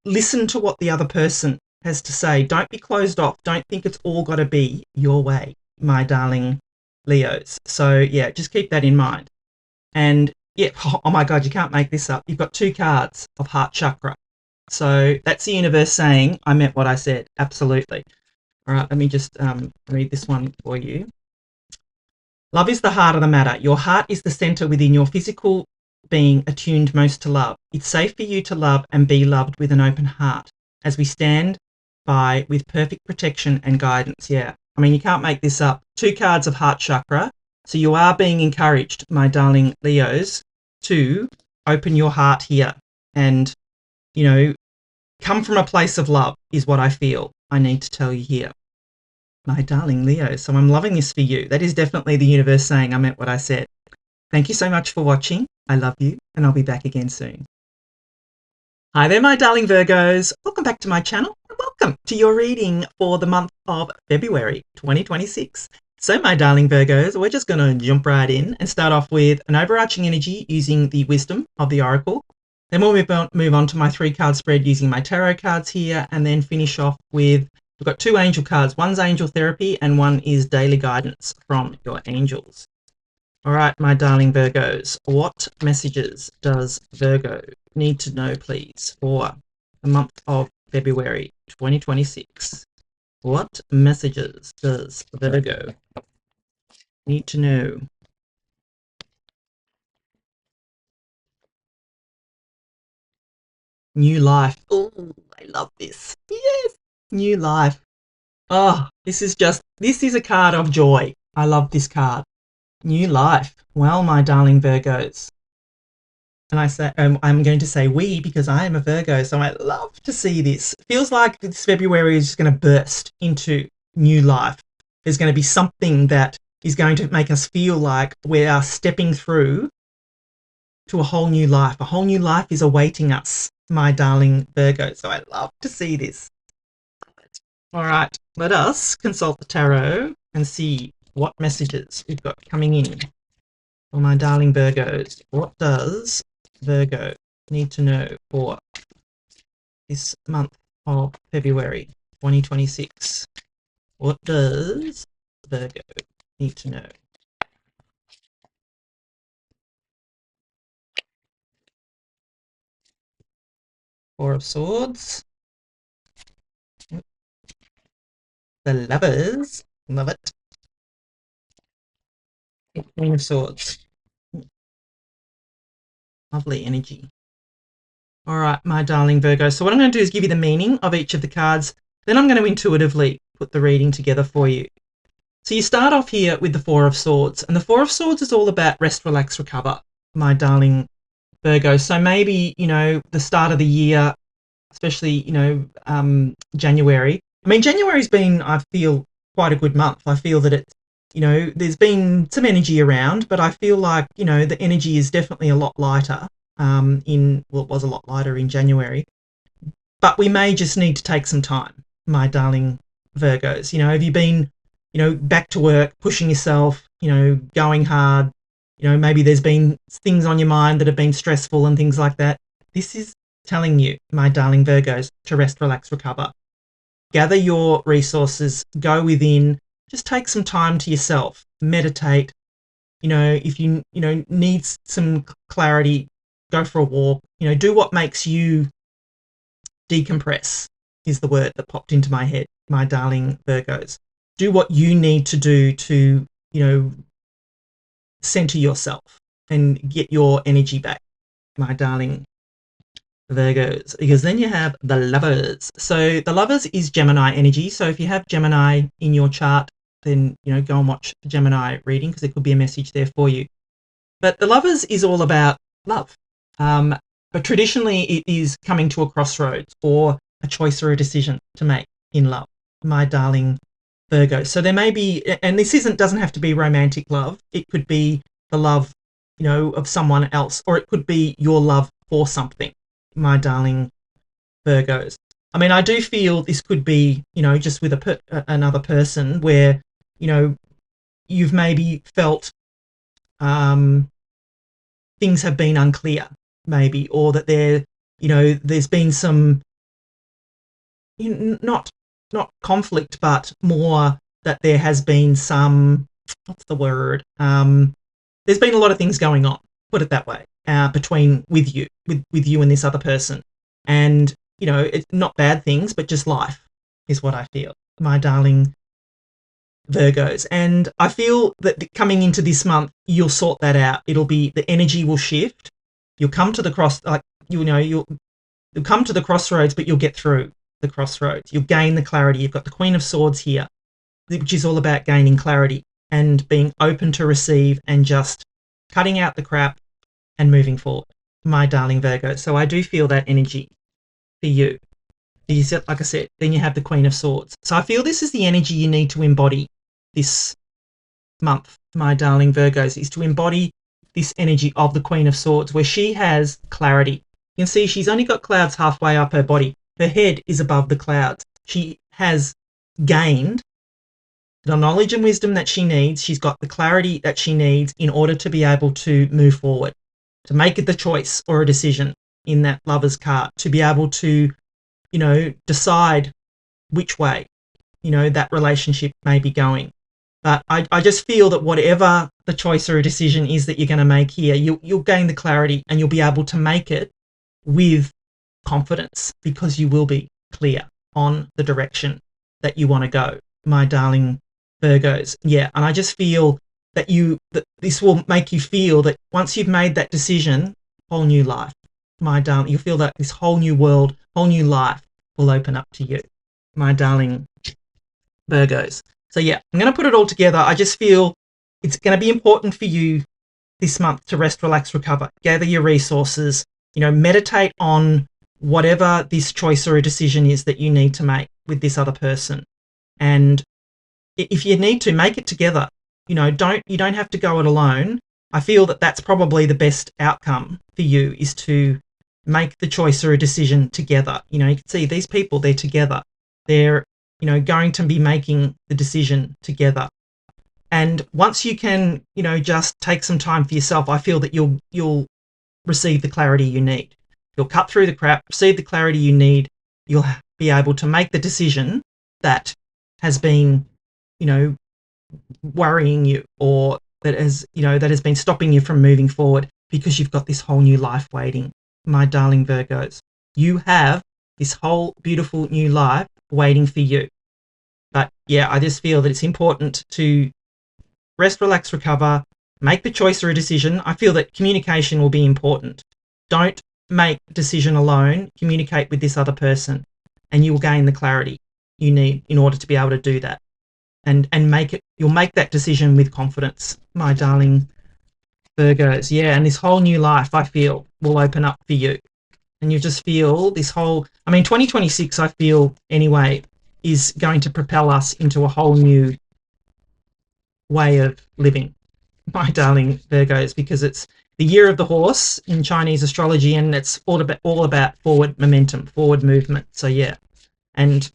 listen to what the other person has to say. Don't be closed off. Don't think it's all got to be your way, my darling Leos. So, yeah, just keep that in mind. And, yeah, oh my God, you can't make this up. You've got 2 cards of heart chakra. So that's the universe saying, I meant what I said. Absolutely. All right, let me just read this one for you. Love is the heart of the matter. Your heart is the center within your physical being attuned most to love. It's safe for you to love and be loved with an open heart as we stand by with perfect protection and guidance. Yeah, I mean, you can't make this up. 2 cards of heart chakra. So you are being encouraged, my darling Leos, to open your heart here and, come from a place of love is what I feel I need to tell you here, my darling Leo. So I'm loving this for you. That is definitely the universe saying I meant what I said. Thank you so much for watching. I love you, and I'll be back again soon. Hi there, my darling Virgos. Welcome back to my channel, and welcome to your reading for the month of February 2026. So, my darling Virgos, we're just going to jump right in and start off with an overarching energy using the wisdom of the oracle. Then we'll move on to my 3-card spread using my tarot cards here, and then finish off with, we've got 2 angel cards. One's angel therapy and one is daily guidance from your angels. All right, my darling Virgos, what messages does Virgo need to know, please, for the month of February 2026? What messages does Virgo need to know? New life. Oh, I love this. Yes, new life. Oh, this is a card of joy. I love this card. New life. Well, my darling Virgos. And I say, I'm going to say we because I am a Virgo, so I love to see this. Feels like this February is just going to burst into new life. There's going to be something that is going to make us feel like we are stepping through to a whole new life. A whole new life is awaiting us, my darling Virgo. So I love to see this. All right, let us consult the tarot and see what messages we've got coming in for my darling Virgos. What does Virgo need to know for this month of February 2026? What does Virgo need to know? Four of Swords. The Lovers. Love it. Queen of Swords. Lovely energy. All right, my darling Virgo. So what I'm going to do is give you the meaning of each of the cards. Then I'm going to intuitively put the reading together for you. So you start off here with the Four of Swords. And the Four of Swords is all about rest, relax, recover, my darling Virgo. So maybe, the start of the year, especially, January. I mean, January's been, I feel, quite a good month. I feel that it's, there's been some energy around, but I feel like, the energy is definitely a lot lighter it was a lot lighter in January. But we may just need to take some time, my darling Virgos. Have you been, back to work, pushing yourself, going hard, maybe there's been things on your mind that have been stressful and things like that. This is telling you, my darling Virgos, to rest, relax, recover. Gather your resources, go within, just take some time to yourself, meditate. If you need some clarity, go for a walk. Do what makes you decompress is the word that popped into my head, my darling Virgos. Do what you need to do to, center yourself and get your energy back, my darling Virgos, because then you have the Lovers. So the Lovers is Gemini energy. So if you have Gemini in your chart, then, go and watch the Gemini reading, because there could be a message there for you. But the Lovers is all about love. But traditionally it is coming to a crossroads or a choice or a decision to make in love, my darling Virgo. So there may be, and this doesn't have to be romantic love. It could be the love, of someone else, or it could be your love for something, my darling Virgos. I mean, I do feel this could be, just with another person where, you've maybe felt things have been unclear, maybe, or that there's been some, not conflict, but more that there has been some, what's the word? There's been a lot of things going on, put it that way, with you and this other person. And, it's not bad things, but just life is what I feel, my darling Virgos. And I feel that coming into this month, you'll sort that out. The energy will shift. You'll come to the you'll come to the crossroads, but you'll get through the crossroads. You'll gain the clarity. You've got the Queen of Swords here, which is all about gaining clarity and being open to receive and just cutting out the crap and moving forward, my darling Virgo. So I do feel that energy for you. Like I said, then you have the Queen of Swords. So I feel this is the energy you need to embody this month, my darling Virgos, is to embody this energy of the Queen of Swords, where she has clarity. You can see she's only got clouds halfway up her body. Her head is above the clouds. She has gained the knowledge and wisdom that she needs. She's got the clarity that she needs in order to be able to move forward, to make it the choice or a decision in that Lover's card, to be able to, decide which way, that relationship may be going. But I just feel that whatever the choice or a decision is that you're going to make here, you'll gain the clarity and you'll be able to make it with confidence, because you will be clear on the direction that you want to go, my darling Virgos. Yeah, and I just feel that this will make you feel that once you've made that decision, whole new life, my darling. You'll feel that this whole new world, whole new life will open up to you, my darling Virgos. So yeah, I'm going to put it all together. I just feel it's going to be important for you this month to rest, relax, recover, gather your resources, meditate on whatever this choice or a decision is that you need to make with this other person. And if you need to, make it together. You don't have to go it alone. I feel that that's probably the best outcome for you, is to make the choice or a decision together. You can see these people, they're together. They're, going to be making the decision together. And once you can, just take some time for yourself, I feel that you'll receive the clarity you need. You'll cut through the crap, receive the clarity you need. You'll be able to make the decision that has been, worrying you, or that has been stopping you from moving forward, because you've got this whole new life waiting, my darling Virgos. You have this whole beautiful new life waiting for you. But yeah, I just feel that it's important to rest, relax, recover, make the choice or a decision. I feel that communication will be important. Don't make a decision alone. Communicate with this other person, and you will gain the clarity you need in order to be able to do that. And you'll make that decision with confidence, my darling Virgos. Yeah, and this whole new life, I feel, will open up for you. And you just feel 2026, I feel anyway, is going to propel us into a whole new way of living, my darling Virgos, because it's the year of the horse in Chinese astrology, and it's all about forward momentum, forward movement. So yeah, and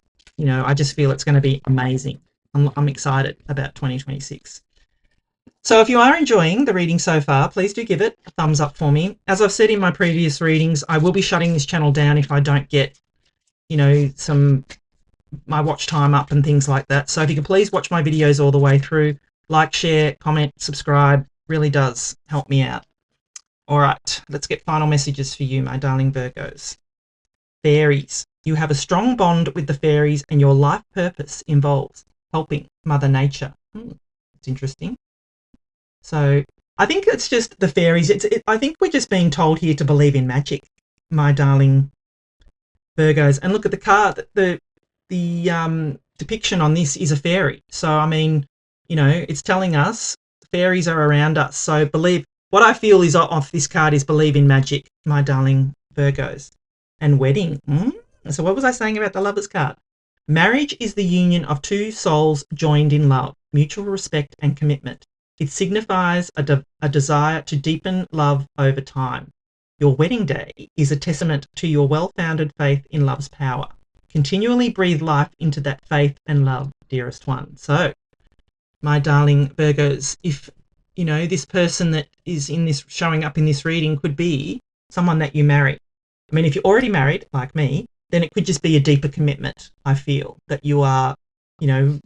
I just feel it's going to be amazing. I'm excited about 2026. So if you are enjoying the reading so far, please do give it a thumbs up for me. As I've said in my previous readings, I will be shutting this channel down if I don't get, you know, my watch time up and things like that. So if you could please watch my videos all the way through, like, share, comment, subscribe, really does help me out. All right, let's get final messages for you, my darling Virgos. Fairies. You have a strong bond with the fairies and your life purpose involves helping Mother Nature. It's interesting. So I think it's just the fairies. I think we're just being told here to believe in magic, my darling Virgos. And look at the card. The depiction on this is a fairy. So, I mean, you know, it's telling us fairies are around us. So believe, what I feel is off this card is believe in magic, my darling Virgos. And wedding. So what was I saying about the Lovers card? Marriage is the union of two souls joined in love, mutual respect and commitment. It signifies a desire to deepen love over time. Your wedding day is a testament to your well-founded faith in love's power. Continually breathe life into that faith and love, dearest one. So, my darling Virgos, if, you know, this person that is in this, showing up in this reading could be someone that you marry. I mean, if you're already married, like me, then it could just be a deeper commitment, I feel, that you are, you know,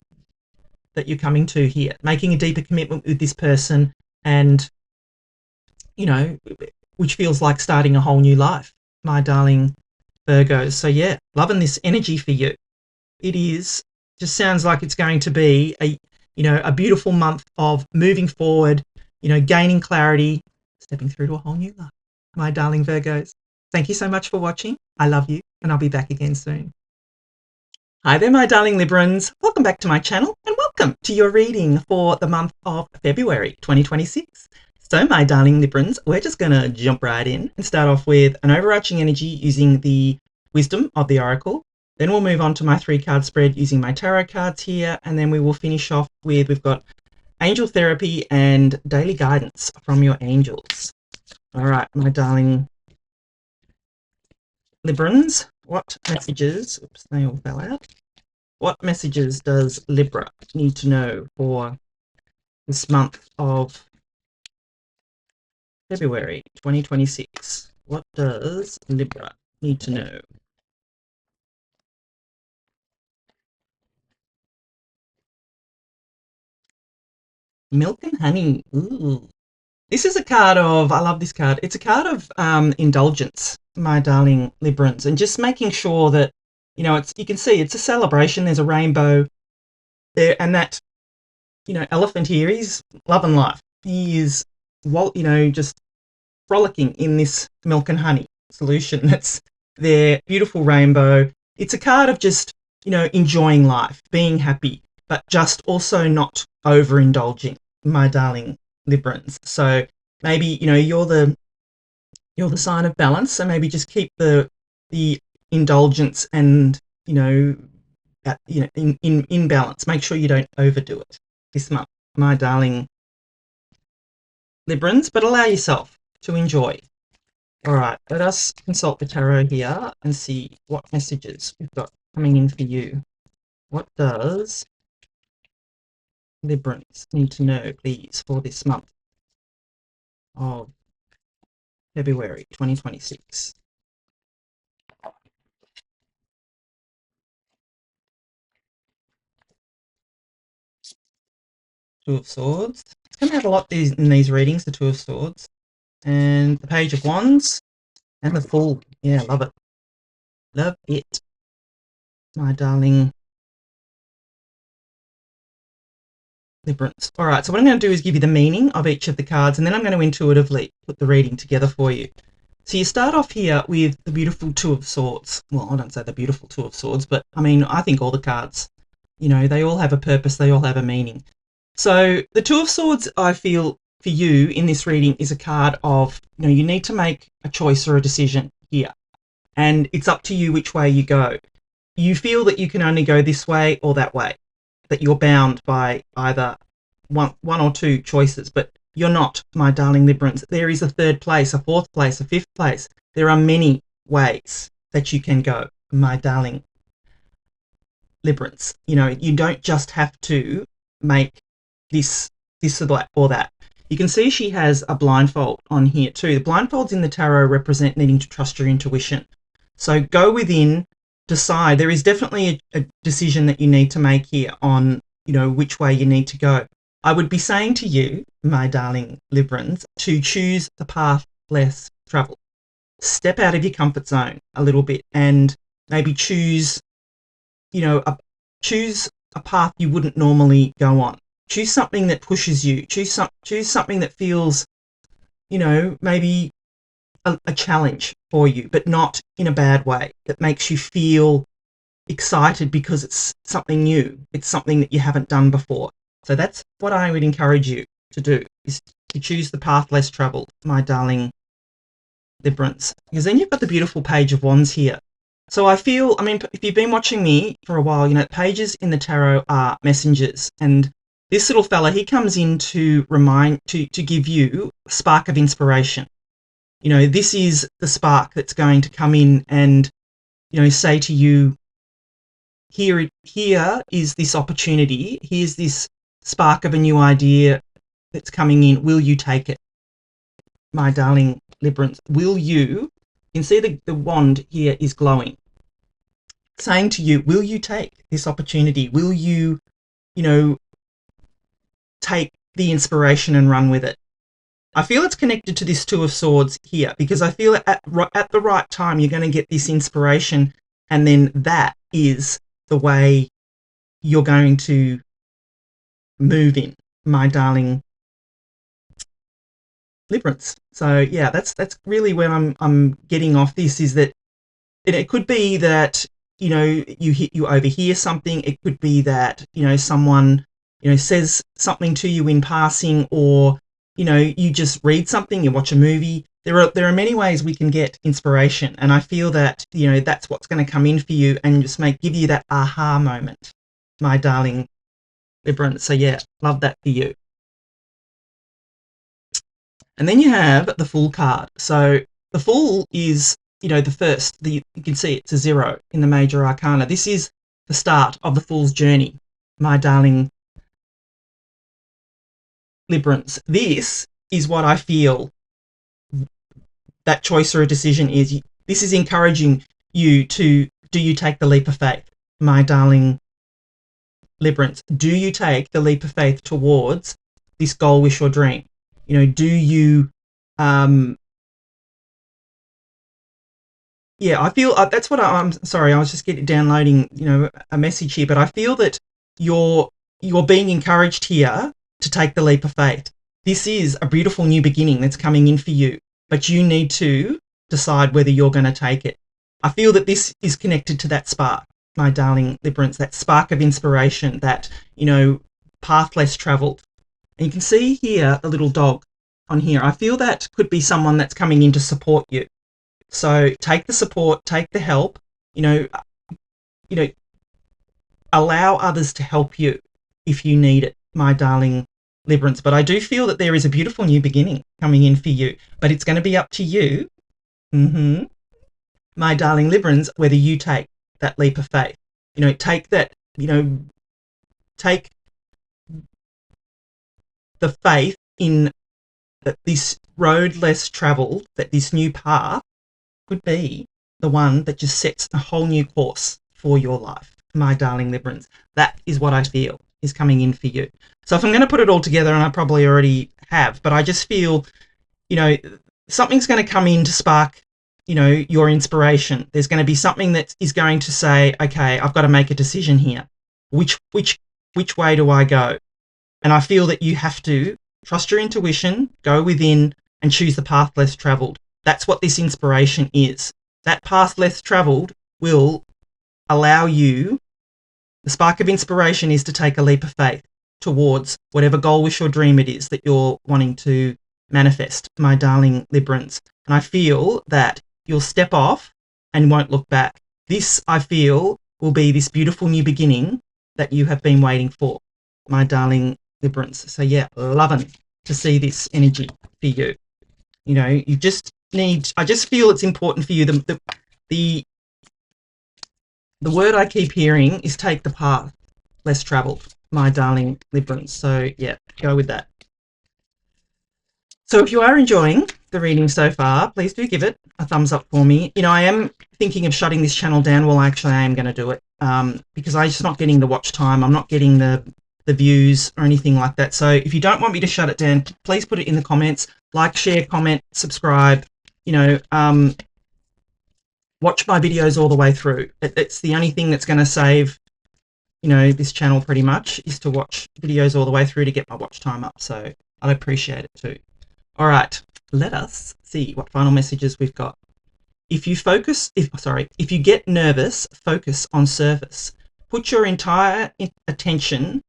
that you're coming to here, making a deeper commitment with this person and, you know, which feels like starting a whole new life, my darling Virgos. So yeah, loving this energy for you. It is, just sounds like it's going to be a, you know, a beautiful month of moving forward, you know, gaining clarity, stepping through to a whole new life, my darling Virgos. Thank you so much for watching. I love you, and I'll be back again soon. Hi there, my darling Librans. Welcome back to my channel and welcome to your reading for the month of February 2026. So, my darling Librans, we're just going to jump right in and start off with an overarching energy using the wisdom of the oracle. Then we'll move on to my 3-card spread using my tarot cards here, and then we will finish off with, we've got angel therapy and daily guidance from your angels. All right, my darling Librans, what messages, oops, they all fell out. What messages does Libra need to know for this month of February 2026? What does Libra need to know? Milk and honey. Ooh. This is a card of, I love this card. It's a card of indulgence, my darling Librans, and just making sure that, you know, it's, you can see it's a celebration. There's a rainbow there, and that, you know, elephant here, he's loving life. He is, well, you know, just frolicking in this milk and honey solution that's their beautiful rainbow. It's a card of just, you know, enjoying life, being happy, but just also not overindulging, my darling Librans. So maybe, you know, you're the sign of balance, so maybe just keep the indulgence and, you know, in balance. Make sure you don't overdo it this month, my darling Librans, but allow yourself to enjoy. All right, let us consult the tarot here and see what messages we've got coming in for you. What does Librans need to know, please, for this month of February 2026? Two of Swords. It's coming out a lot in these readings, the Two of Swords. And the Page of Wands. And the Fool. Yeah, love it. Love it, my darling Librans. All right, so what I'm going to do is give you the meaning of each of the cards, and then I'm going to intuitively put the reading together for you. So you start off here with the beautiful Two of Swords. Well, I don't say the beautiful Two of Swords, but I mean, I think all the cards, you know, they all have a purpose, they all have a meaning. So the Two of Swords, I feel, for you in this reading is a card of, you know, you need to make a choice or a decision here, and it's up to you which way you go. You feel that you can only go this way or that way, that you're bound by either one or two choices, but you're not, my darling Librans. There is a third place, a fourth place, a fifth place. There are many ways that you can go, my darling Librans. You know, you don't just have to make this this or that. You can see she has a blindfold on here too. The blindfolds in the tarot represent needing to trust your intuition. So go within, decide. There is definitely a decision that you need to make here on, which way you need to go. I would be saying to you, my darling Librans, to choose the path less traveled. Step out of your comfort zone a little bit and maybe choose, choose a path you wouldn't normally go on. Choose something that pushes you. Choose something that feels, maybe a challenge for you, but not in a bad way. That makes you feel excited because it's something new. It's something that you haven't done before. So that's what I would encourage you to do, is to choose the path less traveled, my darling Librans. Because then you've got the beautiful Page of Wands here. So I feel, if you've been watching me for a while, pages in the tarot are messengers. And this little fella, he comes in to give you a spark of inspiration. This is the spark that's going to come in and, say to you, here is this opportunity. Here's this spark of a new idea that's coming in. Will you take it, my darling Librans? Will you? You can see the wand here is glowing, saying to you, will you take this opportunity? Will you, take the inspiration and run with it? I feel it's connected to this Two of Swords here, because I feel at the right time you're going to get this inspiration, and then that is the way you're going to move in, my darling Librans. So yeah, that's really where I'm getting off this, is that it could be that you overhear something. It could be that someone says something to you in passing, or you just read something, you watch a movie. There are many ways we can get inspiration, and I feel that that's what's going to come in for you and just give you that aha moment, my darling Librans. So yeah, love that for you. And then you have the Fool card. So the Fool is the first. You can see it's a 0 in the major arcana. This is the start of the Fool's journey, my darling Librans. This is what I feel that choice or a decision is. This is encouraging you to, do you take the leap of faith, my darling Librans? Do you take the leap of faith towards this goal, wish, or dream? Do you, yeah, I feel that's what I'm sorry, I was just downloading, a message here, but I feel that you're being encouraged here to take the leap of faith. This is a beautiful new beginning that's coming in for you, but you need to decide whether you're going to take it. I feel that this is connected to that spark, my darling Librans, that spark of inspiration, that, path less traveled. And you can see here a little dog on here. I feel that could be someone that's coming in to support you. So take the support, take the help, allow others to help you if you need it, my darling Librans. But I do feel that there is a beautiful new beginning coming in for you, but it's going to be up to you, my darling Librans, whether you take that leap of faith. Take that, take the faith in that this road less traveled, that this new path could be the one that just sets a whole new course for your life, my darling Librans. That is what I feel is coming in for you. So if I'm going to put it all together, and I probably already have, but I just feel, something's going to come in to spark, your inspiration. There's going to be something that is going to say, okay, I've got to make a decision here. Which way do I go? And I feel that you have to trust your intuition, go within, and choose the path less traveled. That's what this inspiration is. That path less traveled will allow you, the spark of inspiration is to take a leap of faith towards whatever goal, wish, or dream it is that you're wanting to manifest, my darling Librans. And I feel that you'll step off and won't look back. This, I feel, will be this beautiful new beginning that you have been waiting for, my darling Librans. So yeah, loving to see this energy for you. You just need, I just feel it's important for you. The word I keep hearing is take the path less traveled, my darling Librans. So yeah, go with that. So if you are enjoying the reading so far, please do give it a thumbs up for me. You know, I am thinking of shutting this channel down. Well, actually, I am going to do it because I'm just not getting the watch time. I'm not getting the views or anything like that. So if you don't want me to shut it down, please put it in the comments. Like, share, comment, subscribe. You know, watch my videos all the way through. It's the only thing that's going to save, you know, this channel pretty much, is to watch videos all the way through to get my watch time up. So I'd appreciate it too. All right, let us see what final messages we've got. If you get nervous, focus on service. Put your entire attention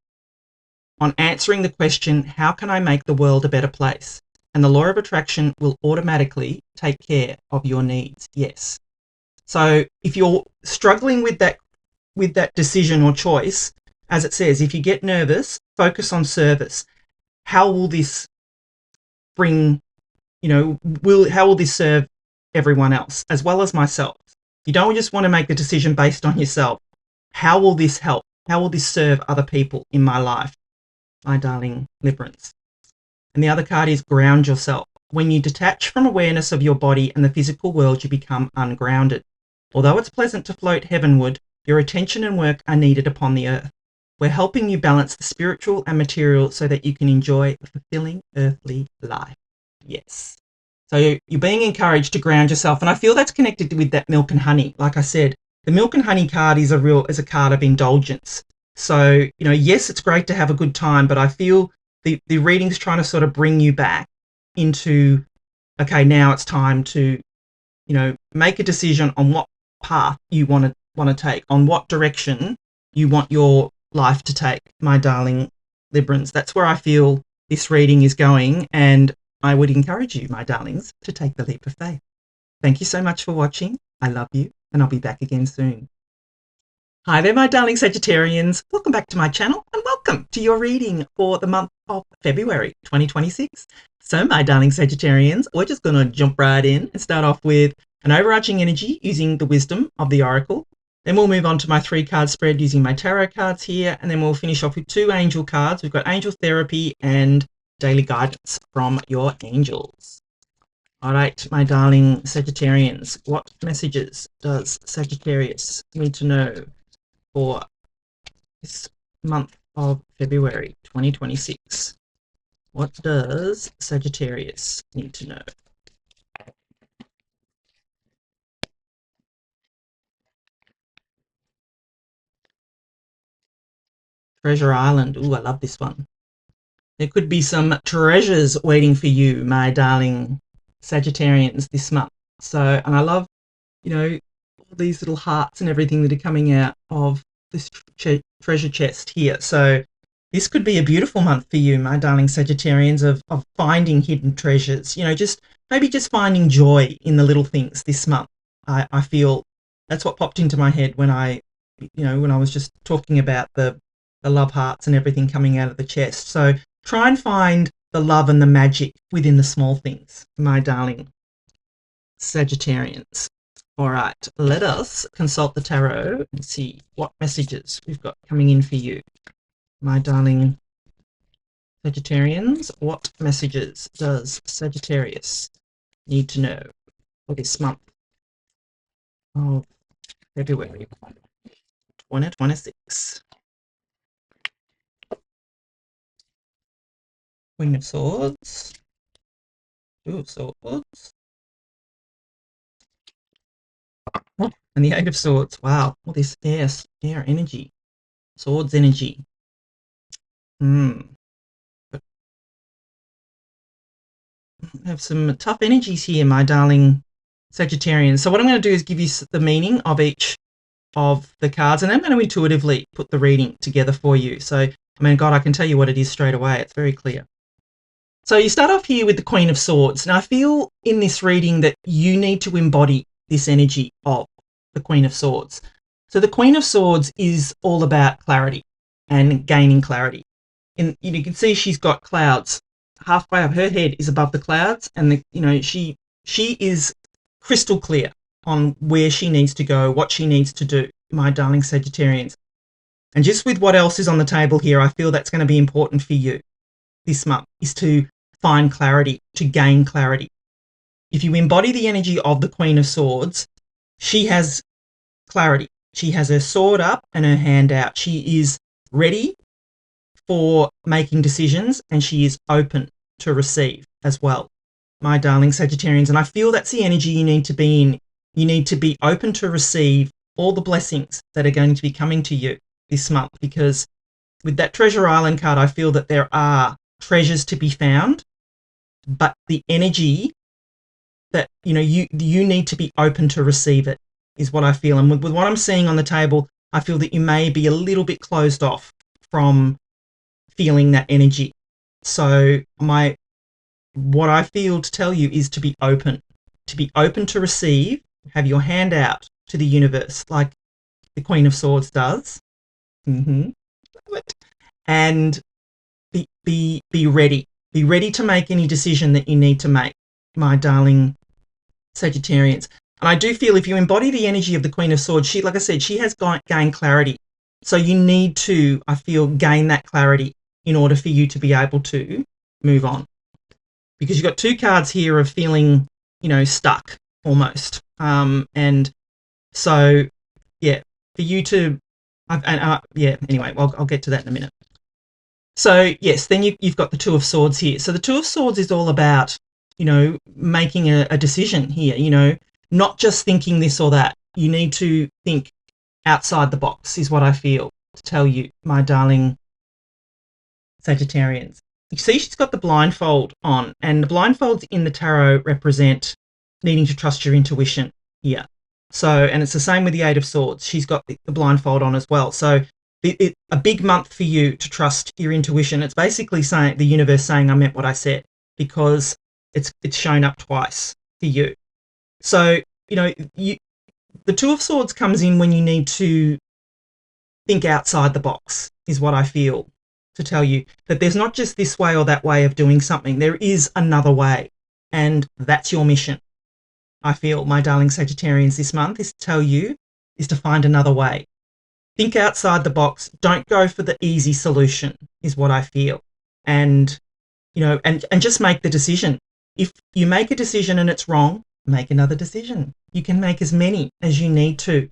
on answering the question, how can I make the world a better place? And the law of attraction will automatically take care of your needs. Yes. So if you're struggling with that decision or choice, as it says, if you get nervous, focus on service. How will this bring, you know, how will this serve everyone else as well as myself? You don't just want to make the decision based on yourself. How will this help? How will this serve other people in my life? My darling Librans. And the other card is ground yourself. When you detach from awareness of your body and the physical world, you become ungrounded. Although it's pleasant to float heavenward, your attention and work are needed upon the earth. We're helping you balance the spiritual and material so that you can enjoy a fulfilling earthly life. Yes. So you're being encouraged to ground yourself. And I feel that's connected with that milk and honey. Like I said, the milk and honey card is a card of indulgence. So, you know, yes, it's great to have a good time, but I feel the reading's trying to sort of bring you back into, okay, now it's time to, you know, make a decision on what path you want to take, on what direction you want your life to take, my darling Librans. That's where I feel this reading is going, and I would encourage you, my darlings, to take the leap of faith. Thank you so much for watching. I love you, and I'll be back again soon. Hi there, my darling Sagittarians. Welcome back to my channel, and welcome to your reading for the month of February 2026. So, my darling Sagittarians, we're just going to jump right in and start off with an overarching energy using the wisdom of the oracle. Then we'll move on to my 3-card spread using my tarot cards here, and then we'll finish off with 2 angel cards. We've got angel therapy and daily guidance from your angels. All right, my darling Sagittarians, what messages does Sagittarius need to know for this month of February 2026? What does Sagittarius need to know? Treasure Island. Ooh, I love this one. There could be some treasures waiting for you, my darling Sagittarians, this month. So, and I love, you know, all these little hearts and everything that are coming out of this treasure chest here. So this could be a beautiful month for you, my darling Sagittarians, of finding hidden treasures. You know, maybe just finding joy in the little things this month. I feel that's what popped into my head when I was just talking about the love hearts and everything coming out of the chest. So try and find the love and the magic within the small things, my darling Sagittarians. All right, let us consult the tarot and see what messages we've got coming in for you, my darling Sagittarians. What messages does Sagittarius need to know for this month of February 2026? Queen of Swords. Two of Swords. Oh, and the Eight of Swords. Wow. All this air energy. Swords energy. But I have some tough energies here, my darling Sagittarian. So what I'm going to do is give you the meaning of each of the cards, and I'm going to intuitively put the reading together for you. So, I mean, God, I can tell you what it is straight away. It's very clear. So you start off here with the Queen of Swords. Now, I feel in this reading that you need to embody this energy of the Queen of Swords. So the Queen of Swords is all about clarity and gaining clarity. And you can see she's got clouds. Halfway up her head is above the clouds, and she is crystal clear on where she needs to go, what she needs to do, my darling Sagittarians. And just with what else is on the table here, I feel that's going to be important for you this month, is to find clarity, to gain clarity. If you embody the energy of the Queen of Swords, she has clarity. She has her sword up and her hand out. She is ready for making decisions, and she is open to receive as well, my darling Sagittarians. And I feel that's the energy you need to be in. You need to be open to receive all the blessings that are going to be coming to you this month, because with that Treasure Island card, I feel that there are treasures to be found, but the energy that, you know, you need to be open to receive it is what I feel. And with what I'm seeing on the table, I feel that you may be a little bit closed off from feeling that energy. So what I feel to tell you is to be open to receive, have your hand out to the universe like the Queen of Swords does. And be ready. Be ready to make any decision that you need to make, my darling Sagittarians. And I do feel if you embody the energy of the Queen of Swords, she, like I said, she has gained clarity. So you need to, I feel, gain that clarity in order for you to be able to move on. Because you've got two cards here of feeling, you know, stuck almost. And so, yeah, for you to, anyway, I'll get to that in a minute. So, yes, then you've got the Two of Swords here. So the Two of Swords is all about, you know, making a decision here, you know, not just thinking this or that. You need to think outside the box is what I feel to tell you, my darling Sagittarians. You see she's got the blindfold on, and the blindfolds in the tarot represent needing to trust your intuition here. So, and it's the same with the Eight of Swords. She's got the blindfold on as well. So a big month for you to trust your intuition. It's basically saying, the universe saying, I meant what I said, because it's shown up twice for you. So, you know, the Two of Swords comes in when you need to think outside the box, is what I feel to tell you, that there's not just this way or that way of doing something. There is another way, and that's your mission. I feel, my darling Sagittarians, this month is to tell you, is to find another way. Think outside the box. Don't go for the easy solution, is what I feel. And, you know, and just make the decision. If you make a decision and it's wrong, make another decision. You can make as many as you need to,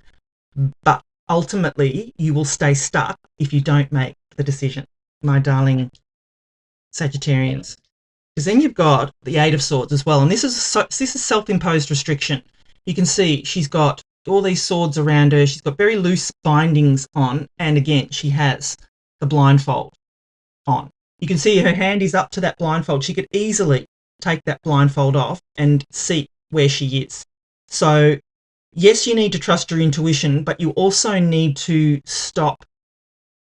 but ultimately you will stay stuck if you don't make the decision, my darling Sagittarians. Because then you've got the Eight of Swords as well, and this is self-imposed restriction. You can see she's got all these swords around her. She's got very loose bindings on, and again, she has the blindfold on. You can see her hand is up to that blindfold. She could easily take that blindfold off and see where she is. So, yes, you need to trust your intuition, but you also need to stop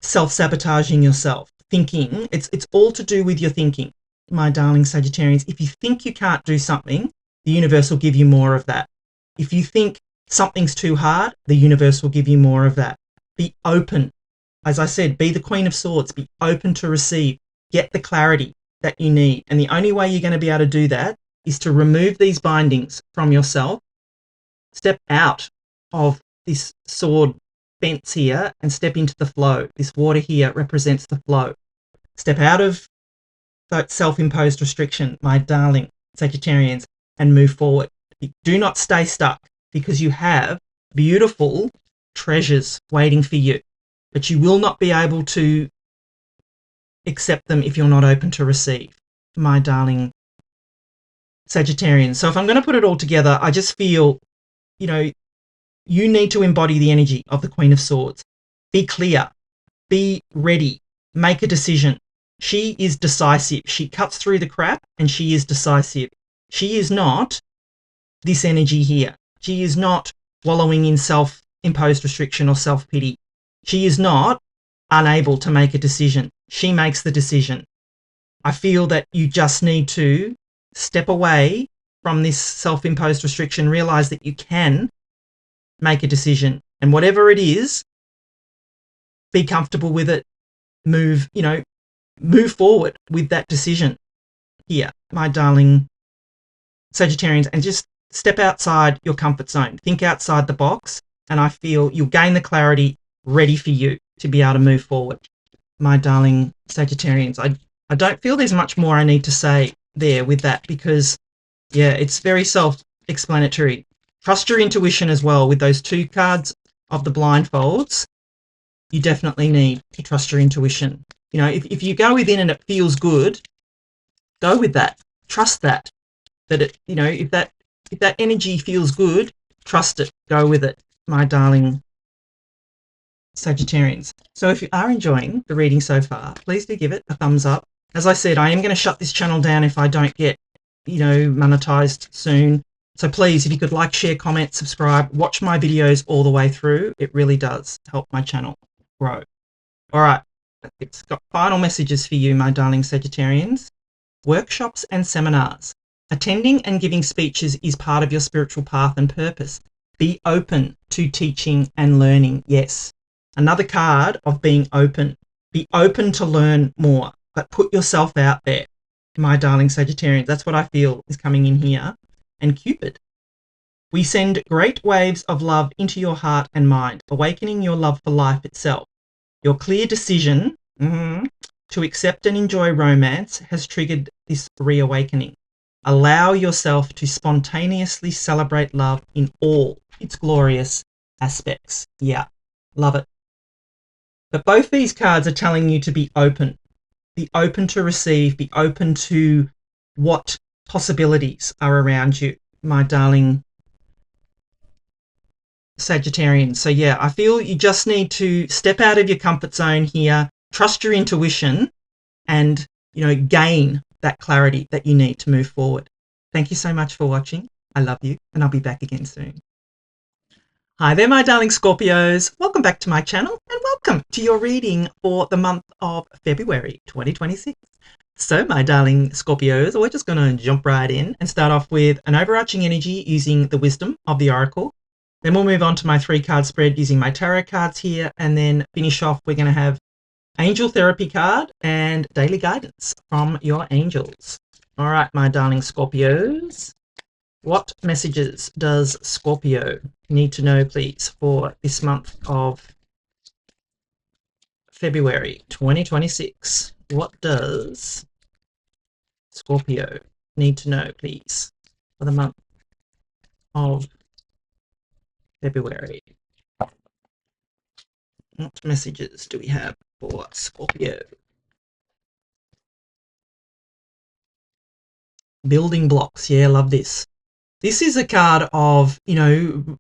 self-sabotaging yourself. Thinking, it's all to do with your thinking, my darling Sagittarians. If you think you can't do something, the universe will give you more of that. If you think something's too hard, the universe will give you more of that. Be open. As I said, be the Queen of Swords. Be open to receive. Get the clarity that you need. And the only way you're going to be able to do that is to remove these bindings from yourself. Step out of this sword fence here and step into the flow. This water here represents the flow. Step out of that self-imposed restriction, my darling Sagittarians, and move forward. Do not stay stuck, because you have beautiful treasures waiting for you, but you will not be able to accept them if you're not open to receive, my darling Sagittarians. So if I'm going to put it all together, I just feel, you know, you need to embody the energy of the Queen of Swords. Be clear, be ready, make a decision. She is decisive. She cuts through the crap and she is decisive. She is not this energy here. She is not wallowing in self-imposed restriction or self-pity. She is not unable to make a decision. She makes the decision. I feel that you just need to step away from this self-imposed restriction, realize that you can make a decision, and whatever it is, be comfortable with it. Move forward with that decision here, my darling Sagittarians, and just step outside your comfort zone. Think outside the box, and I feel you'll gain the clarity ready for you to be able to move forward, my darling Sagittarians. I don't feel there's much more I need to say there with that, because, yeah, it's very self-explanatory. Trust your intuition as well with those 2 cards of the blindfolds. You definitely need to trust your intuition. You know, if you go within and it feels good, go with that. Trust that. That it, you know, if that energy feels good, trust it. Go with it, my darling Sagittarians. So if you are enjoying the reading so far, please do give it a thumbs up. As I said, I am going to shut this channel down if I don't get, you know, monetized soon. So please, if you could like, share, comment, subscribe, watch my videos all the way through. It really does help my channel grow. All right, it's got final messages for you, my darling Sagittarians. Workshops and seminars. Attending and giving speeches is part of your spiritual path and purpose. Be open to teaching and learning. Yes. Another card of being open. Be open to learn more, but put yourself out there, my darling Sagittarians. That's what I feel is coming in here. And Cupid. We send great waves of love into your heart and mind, awakening your love for life itself. Your clear decision to accept and enjoy romance has triggered this reawakening. Allow yourself to spontaneously celebrate love in all its glorious aspects. Yeah, love it. But both these cards are telling you to be open. Be open to receive. Be open to what possibilities are around you, my darling Sagittarians. So yeah, I feel you just need to step out of your comfort zone here, trust your intuition, and, you know, gain that clarity that you need to move forward. Thank you so much for watching. I love you, and I'll be back again soon. Hi there, my darling Scorpios. Welcome back to my channel, and welcome to your reading for the month of February 2026. So, my darling Scorpios, we're just going to jump right in and start off with an overarching energy using the wisdom of the Oracle. Then we'll move on to my 3-card spread using my tarot cards here, and then finish off, we're going to have Angel Therapy card and daily guidance from your angels. All right, my darling Scorpios. What messages does Scorpio need to know, please, for this month of February 2026? What does Scorpio need to know, please, for the month of February? What messages do we have for Scorpio? Building blocks. Yeah, love this. This is a card of, you know,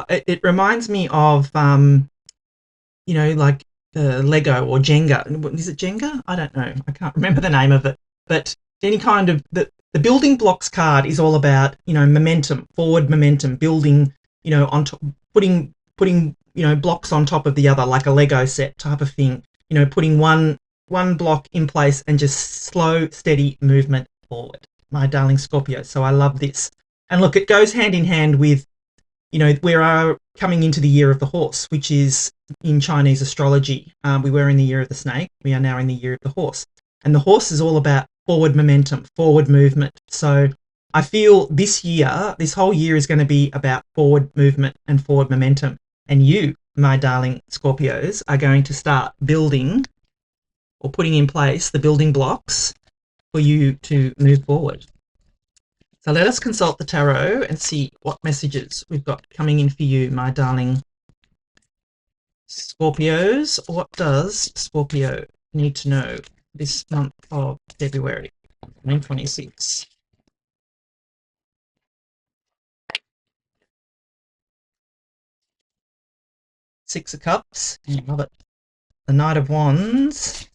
it reminds me of, you know, like Lego or Jenga. Is it Jenga? I don't know. I can't remember the name of it. But any kind of, the building blocks card is all about, you know, momentum, forward momentum, building, you know, on top, putting, you know, blocks on top of the other, like a Lego set type of thing. You know, putting one block in place and just slow, steady movement forward, my darling Scorpio. So I love this. And look, it goes hand in hand with, you know, we are coming into the year of the horse, which is in Chinese astrology. We were in the year of the snake. We are now in the year of the horse. And the horse is all about forward momentum, forward movement. So I feel this year, this whole year is going to be about forward movement and forward momentum. And you, my darling Scorpios, are going to start building or putting in place the building blocks for you to move forward. So let us consult the tarot and see what messages we've got coming in for you, my darling Scorpios. What does Scorpio need to know this month of February 2026? Six of Cups. I love it. The Knight of Wands.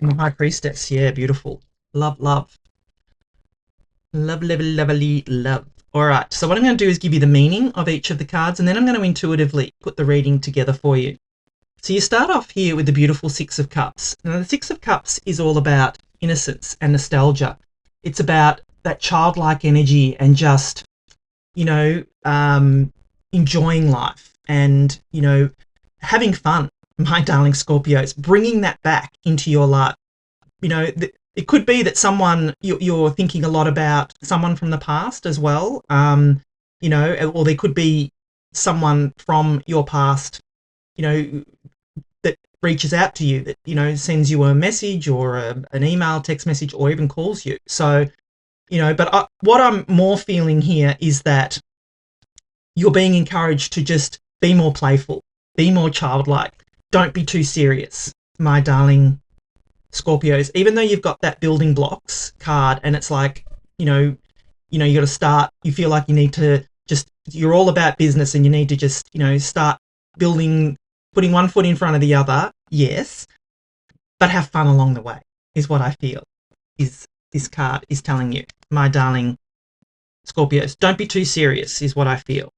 And the High Priestess. Yeah, beautiful. Love, love. Love, lovely, love. All right, so what I'm going to do is give you the meaning of each of the cards, and then I'm going to intuitively put the reading together for you. So you start off here with the beautiful Six of Cups. Now, the Six of Cups is all about innocence and nostalgia. It's about that childlike energy and just, you know, enjoying life and, you know, having fun, my darling Scorpios, bringing that back into your life. You know, it could be that someone, you're thinking a lot about someone from the past as well, you know, or there could be someone from your past, you know, that reaches out to you, that, you know, sends you a message or an email, text message, or even calls you. So, you know, but what I'm more feeling here is that you're being encouraged to just be more playful, be more childlike. Don't be too serious, my darling Scorpios. Even though you've got that building blocks card, and it's like, you know, you got to start. You feel like you need to just. You're all about business, and you need to just, you know, start building, putting one foot in front of the other. Yes, but have fun along the way is what I feel. Is this card is telling you, my darling Scorpios. Don't be too serious is what I feel.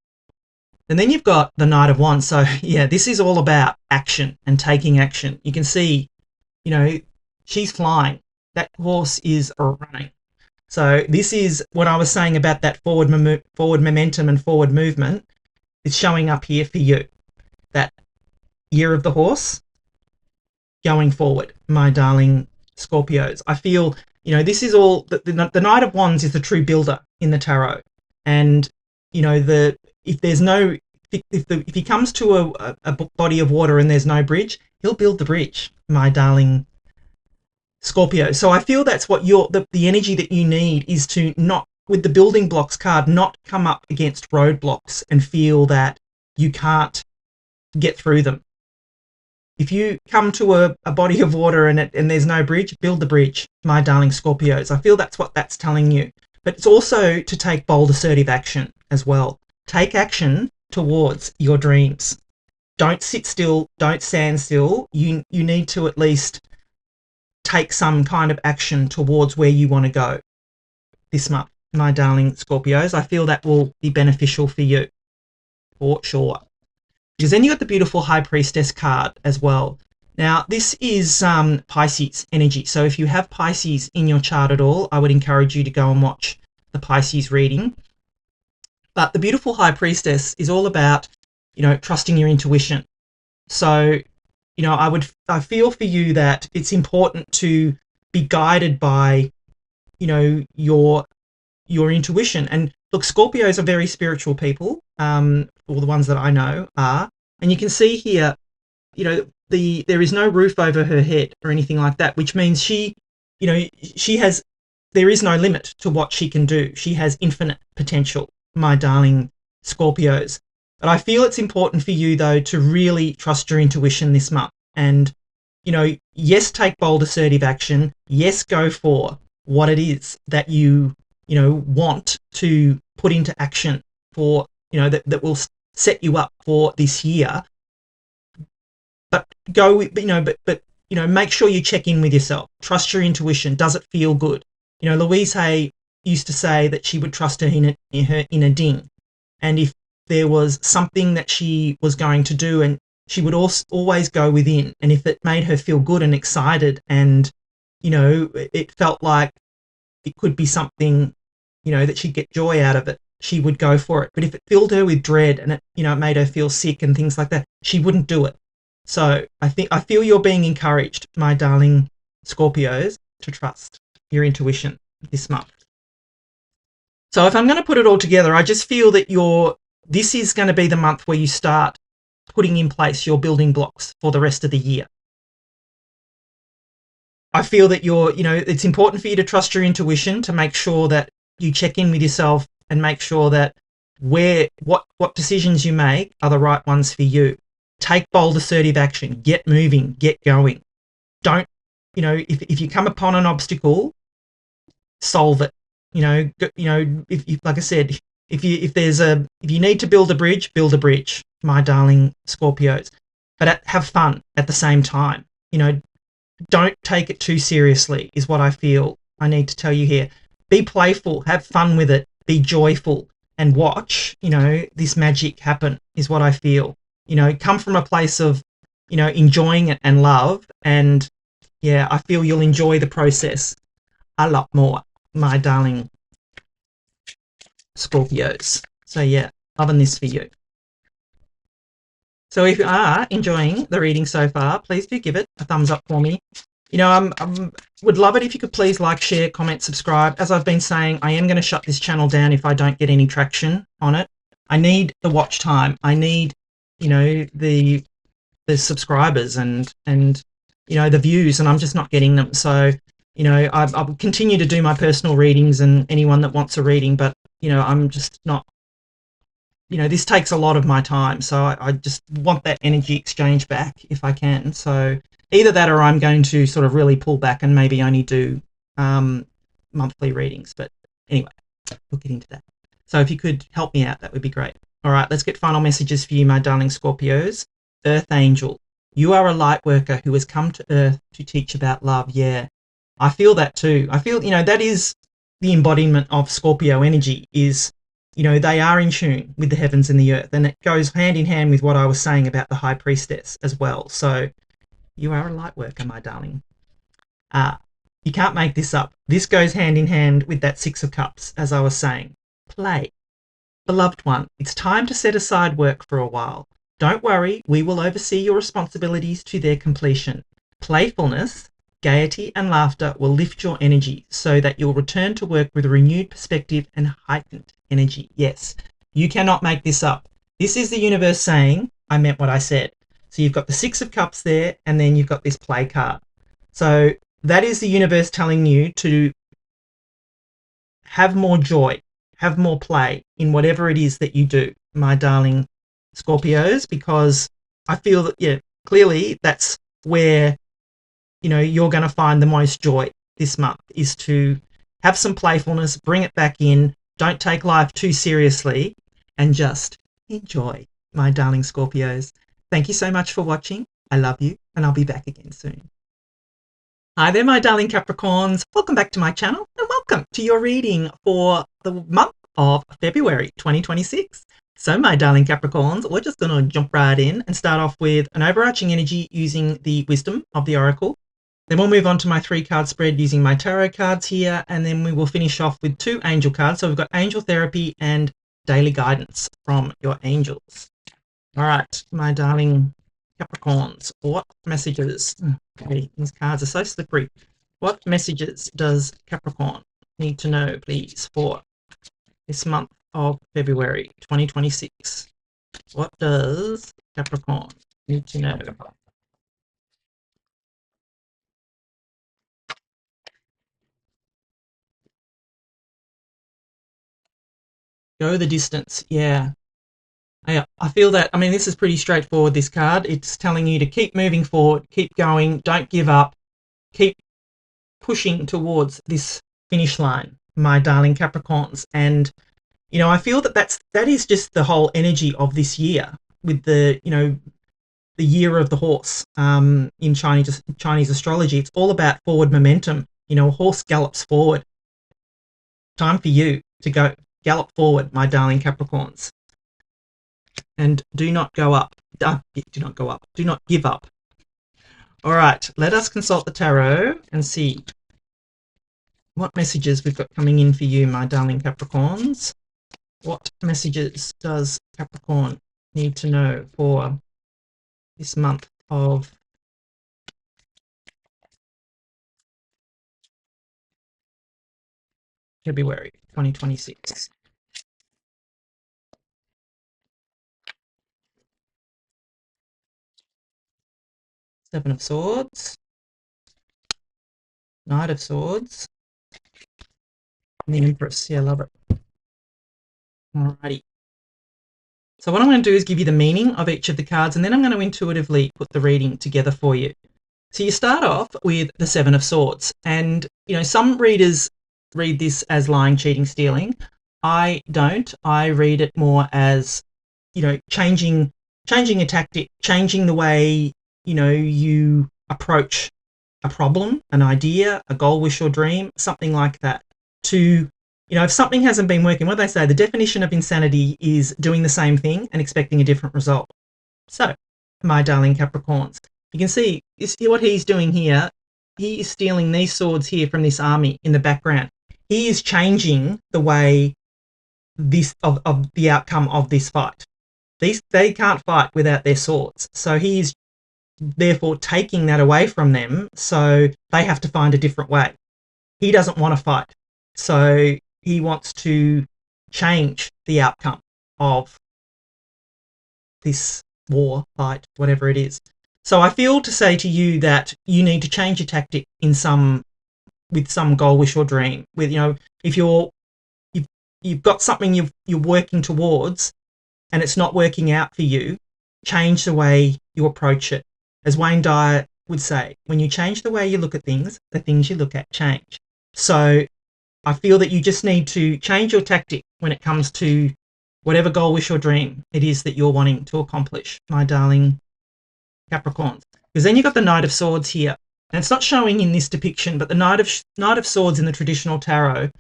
And then you've got the Knight of Wands. So yeah, this is all about action and taking action. You can see, you know, she's flying. That horse is running. So this is what I was saying about that forward momentum and forward movement. It's showing up here for you. That year of the horse going forward, my darling Scorpios. I feel, you know, this is all, the Knight of Wands is the true builder in the tarot. And, you know, if he comes to a body of water and there's no bridge, he'll build the bridge, my darling Scorpio. So I feel that's what the energy that you need is to not, with the building blocks card, not come up against roadblocks and feel that you can't get through them. If you come to a body of water and there's no bridge, build the bridge, my darling Scorpios. I feel that's what that's telling you. But it's also to take bold, assertive action as well. Take action towards your dreams. Don't sit still. Don't stand still. You need to at least take some kind of action towards where you want to go this month, my darling Scorpios. I feel that will be beneficial for you, for sure. Because then you got the beautiful High Priestess card as well. Now, this is Pisces energy. So if you have Pisces in your chart at all, I would encourage you to go and watch the Pisces reading. But the beautiful High Priestess is all about, you know, trusting your intuition. So, you know, I feel for you that it's important to be guided by, you know, your intuition. And look, Scorpios are very spiritual people. All the ones that I know are. And you can see here, you know, there is no roof over her head or anything like that, which means she, you know, there is no limit to what she can do. She has infinite potential, my darling Scorpios. But I feel it's important for you, though, to really trust your intuition this month. And, you know, yes, take bold, assertive action. Yes, go for what it is that you know, want to put into action for, you know, that will set you up for this year. But go, you know, but you know, make sure you check in with yourself. Trust your intuition. Does it feel good? You know, Louise Hay used to say that she would trust her inner ding, and if there was something that she was going to do, and she would always go within, and if it made her feel good and excited, and, you know, it felt like it could be something, you know, that she'd get joy out of it, she would go for it. But if it filled her with dread and it, you know, it made her feel sick and things like that, she wouldn't do it. So I feel you're being encouraged, my darling Scorpios, to trust your intuition this month. So if I'm going to put it all together, I just feel that this is going to be the month where you start putting in place your building blocks for the rest of the year. I feel that you know, it's important for you to trust your intuition, to make sure that you check in with yourself and make sure that what decisions you make are the right ones for you. Take bold, assertive action. Get moving. Get going. Don't, you know, if you come upon an obstacle, solve it. You know, if like I said, if you need to build a bridge, my darling Scorpios. But have fun at the same time. You know, don't take it too seriously is what I feel I need to tell you here. Be playful. Have fun with it. Be joyful and watch, you know, this magic happen is what I feel. You know, come from a place of, you know, enjoying it and love. And yeah, I feel you'll enjoy the process a lot more, my darling Scorpios. So yeah, loving this for you. So if you are enjoying the reading so far, please do give it a thumbs up for me. You know, I would love it if you could please like, share, comment, subscribe. As I've been saying, I am going to shut this channel down if I don't get any traction on it. I need the watch time. I need, you know, the the subscribers and you know, the views, and I'm just not getting them. So, you know, I'll continue to do my personal readings and anyone that wants a reading, but you know, I'm just not, you know, this takes a lot of my time, so I just want that energy exchange back if I can. So either that, or I'm going to sort of really pull back and maybe only do monthly readings. But anyway, we'll get into that. So if you could help me out, that would be great. All right, let's get final messages for you, my darling Scorpios. Earth Angel, you are a light worker who has come to Earth to teach about love. Yeah, I feel that too. I feel, you know, that is the embodiment of Scorpio energy, is, you know, they are in tune with the heavens and the earth, and it goes hand in hand with what I was saying about the High Priestess as well. So you are a light worker, my darling. You can't make this up. This goes hand in hand with that Six of Cups, as I was saying. Play. Beloved one, it's time to set aside work for a while. Don't worry, we will oversee your responsibilities to their completion. Playfulness, gaiety and laughter will lift your energy so that you'll return to work with a renewed perspective and heightened energy. Yes, you cannot make this up. This is the universe saying, I meant what I said. So you've got the Six of Cups there, and then you've got this play card. So that is the universe telling you to have more joy, have more play in whatever it is that you do, my darling Scorpios, because I feel that, yeah, clearly that's where, you know, you're going to find the most joy this month, is to have some playfulness, bring it back in, don't take life too seriously, and just enjoy, my darling Scorpios. Thank you so much for watching. I love you, and I'll be back again soon. Hi there, my darling Capricorns. Welcome back to my channel, and welcome to your reading for the month of February 2026. So, my darling Capricorns, we're just going to jump right in and start off with an overarching energy using the wisdom of the oracle. Then we'll move on to my 3-card spread using my tarot cards here, and then we will finish off with 2 angel cards. So we've got angel therapy and daily guidance from your angels. All right, my darling Capricorns, what messages? Okay, these cards are so slippery. What messages does Capricorn need to know, please, for this month of February 2026? What does Capricorn need to know? Go the distance. Yeah. I feel that, I mean, this is pretty straightforward, this card. It's telling you to keep moving forward, keep going, don't give up, keep pushing towards this finish line, my darling Capricorns. And, you know, I feel that that is just the whole energy of this year, with the, you know, the year of the horse in Chinese astrology. It's all about forward momentum. You know, a horse gallops forward. Time for you to go gallop forward, my darling Capricorns. And do not go up. Do not go up. Do not give up. All right, let us consult the tarot and see what messages we've got coming in for you, my darling Capricorns. What messages does Capricorn need to know for this month of February 2026? Seven of Swords, Knight of Swords, and the Empress. Yeah, love it. Alrighty. So what I'm going to do is give you the meaning of each of the cards, and then I'm going to intuitively put the reading together for you. So you start off with the Seven of Swords, and, you know, some readers read this as lying, cheating, stealing. I don't. I read it more as, you know, changing a tactic, changing the way, you know, you approach a problem, an idea, a goal, wish or dream, something like that. To, you know, if something hasn't been working, what they say, the definition of insanity is doing the same thing and expecting a different result. So, my darling Capricorns, you can see what he's doing here. He is stealing these swords here from this army in the background. He is changing the way this of the outcome of this fight. They can't fight without their swords. So he is therefore taking that away from them, so they have to find a different way. He doesn't want to fight, so he wants to change the outcome of this war, fight, whatever it is. So I feel to say to you that you need to change your tactic with some goal, wish, or dream. With, you know, if you've got something you're working towards and it's not working out for you, change the way you approach it. As Wayne Dyer would say, when you change the way you look at things, the things you look at change. So I feel that you just need to change your tactic when it comes to whatever goal, wish, or dream it is that you're wanting to accomplish, my darling Capricorns. Because then you've got the Knight of Swords here. And it's not showing in this depiction, but the Knight of Swords in the traditional tarot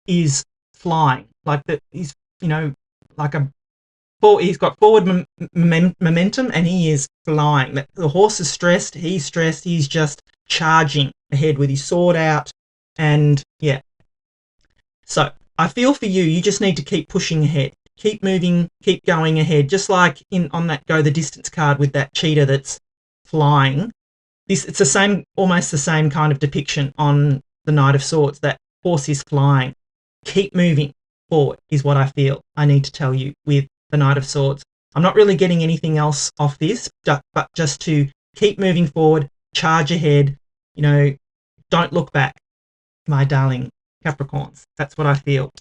is flying. Like he's, you know, like he's got forward momentum, and he is flying. The horse is stressed, he's just charging ahead with his sword out. And yeah. So I feel for you, you just need to keep pushing ahead. Keep moving, keep going ahead. Just like on that Go the Distance card with that cheetah that's flying. It's the same, almost the same kind of depiction on the Knight of Swords. That horse is flying. Keep moving forward is what I feel I need to tell you with the Knight of Swords. I'm not really getting anything else off this, but just to keep moving forward, charge ahead, you know, don't look back, my darling Capricorns. That's what I feel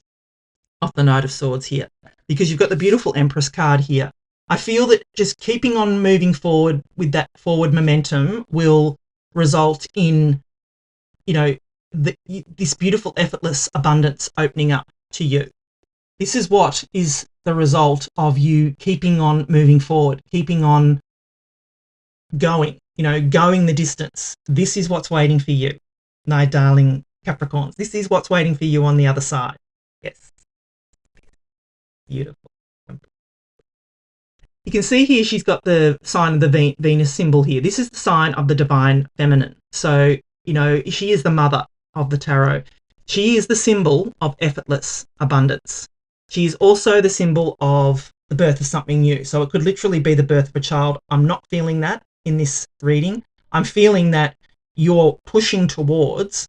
off the Knight of Swords here. Because you've got the beautiful Empress card here. I feel that just keeping on moving forward with that forward momentum will result in, you know, this beautiful effortless abundance opening up to you. This is what is the result of you keeping on moving forward, keeping on going, you know, going the distance. This is what's waiting for you, my darling Capricorns. This is what's waiting for you on the other side. Yes. Beautiful. You can see here she's got the sign of the Venus symbol here. This is the sign of the divine feminine. So, you know, she is the mother of the tarot. She is the symbol of effortless abundance. She is also the symbol of the birth of something new. So it could literally be the birth of a child. I'm not feeling that in this reading. I'm feeling that you're pushing towards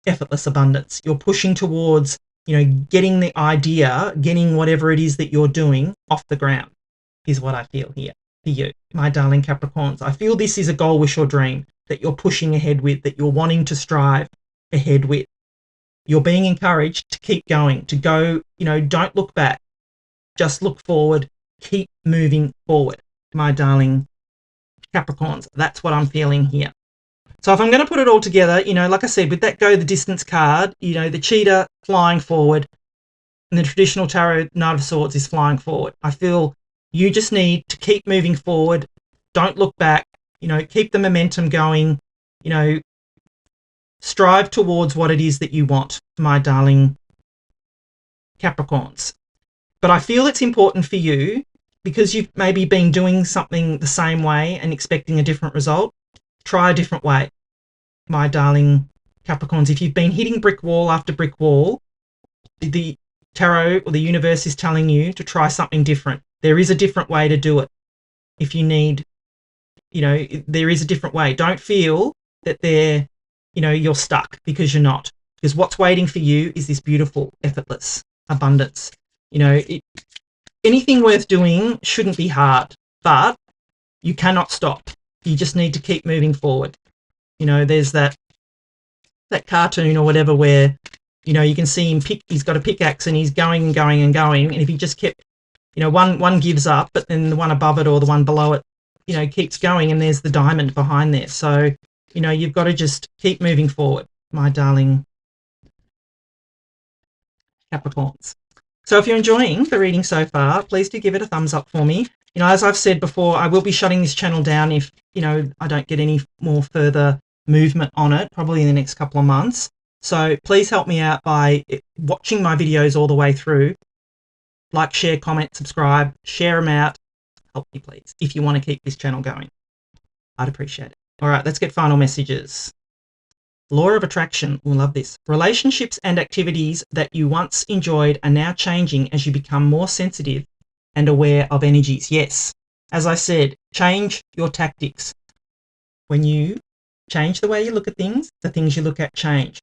effortless abundance. You're pushing towards, you know, getting the idea, getting whatever it is that you're doing off the ground is what I feel here for you, my darling Capricorns. I feel this is a goal, wish, or dream that you're pushing ahead with, that you're wanting to strive ahead with. You're being encouraged to keep going, to go, you know, don't look back, just look forward, keep moving forward, my darling Capricorns. That's what I'm feeling here. So if I'm going to put it all together, you know, like I said, with that Go the Distance card, you know, the cheetah flying forward and the traditional tarot Knight of Swords is flying forward. I feel you just need to keep moving forward. Don't look back, you know, keep the momentum going, you know, strive towards what it is that you want, my darling Capricorns. But I feel it's important for you, because you've maybe been doing something the same way and expecting a different result. Try a different way, my darling Capricorns. If you've been hitting brick wall after brick wall, the tarot or the universe is telling you to try something different. There is a different way to do it. If you need, you know, there is a different way. Don't feel that you're stuck, because you're not. Because what's waiting for you is this beautiful, effortless abundance. You know, anything worth doing shouldn't be hard, but you cannot stop. You just need to keep moving forward. You know, there's that cartoon or whatever where, you know, you can see him he's got a pickaxe and he's going and going and going. And if he just kept, you know, one gives up, but then the one above it or the one below it, you know, keeps going, and there's the diamond behind there. So, you know, you've got to just keep moving forward, my darling Capricorns. So if you're enjoying the reading so far, please do give it a thumbs up for me. You know, as I've said before, I will be shutting this channel down if, you know, I don't get any more further movement on it, probably in the next couple of months. So please help me out by watching my videos all the way through. Like, share, comment, subscribe, share them out. Help me, please, if you want to keep this channel going. I'd appreciate it. All right, let's get final messages. Law of attraction. We'll love this. Relationships and activities that you once enjoyed are now changing as you become more sensitive and aware of energies. Yes, as I said, change your tactics. When you change the way you look at things, the things you look at change.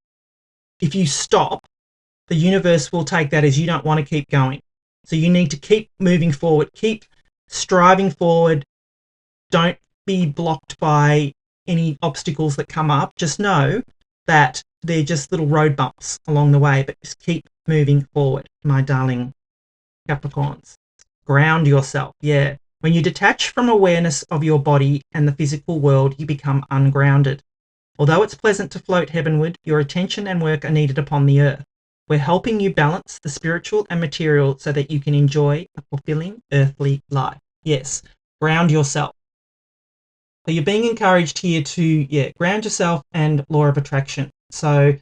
If you stop, the universe will take that as you don't want to keep going. So you need to keep moving forward, keep striving forward. Don't be blocked by any obstacles that come up. Just know that they're just little road bumps along the way, but just keep moving forward, my darling Capricorns. Ground yourself. Yeah. When you detach from awareness of your body and the physical world, you become ungrounded. Although it's pleasant to float heavenward, your attention and work are needed upon the earth. We're helping you balance the spiritual and material so that you can enjoy a fulfilling earthly life. Yes, ground yourself. So you're being encouraged here to, ground yourself and law of attraction. So,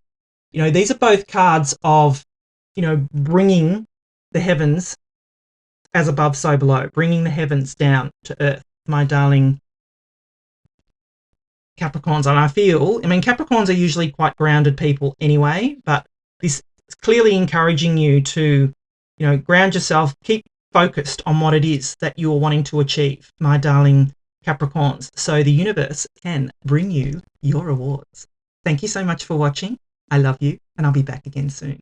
these are both cards of, bringing the heavens as above, so below, bringing the heavens down to earth, my darling Capricorns. And Capricorns are usually quite grounded people anyway, but this is clearly encouraging you to, ground yourself, keep focused on what it is that you're wanting to achieve, my darling Capricorns, so the universe can bring you your rewards. Thank you so much for watching. I love you, and I'll be back again soon.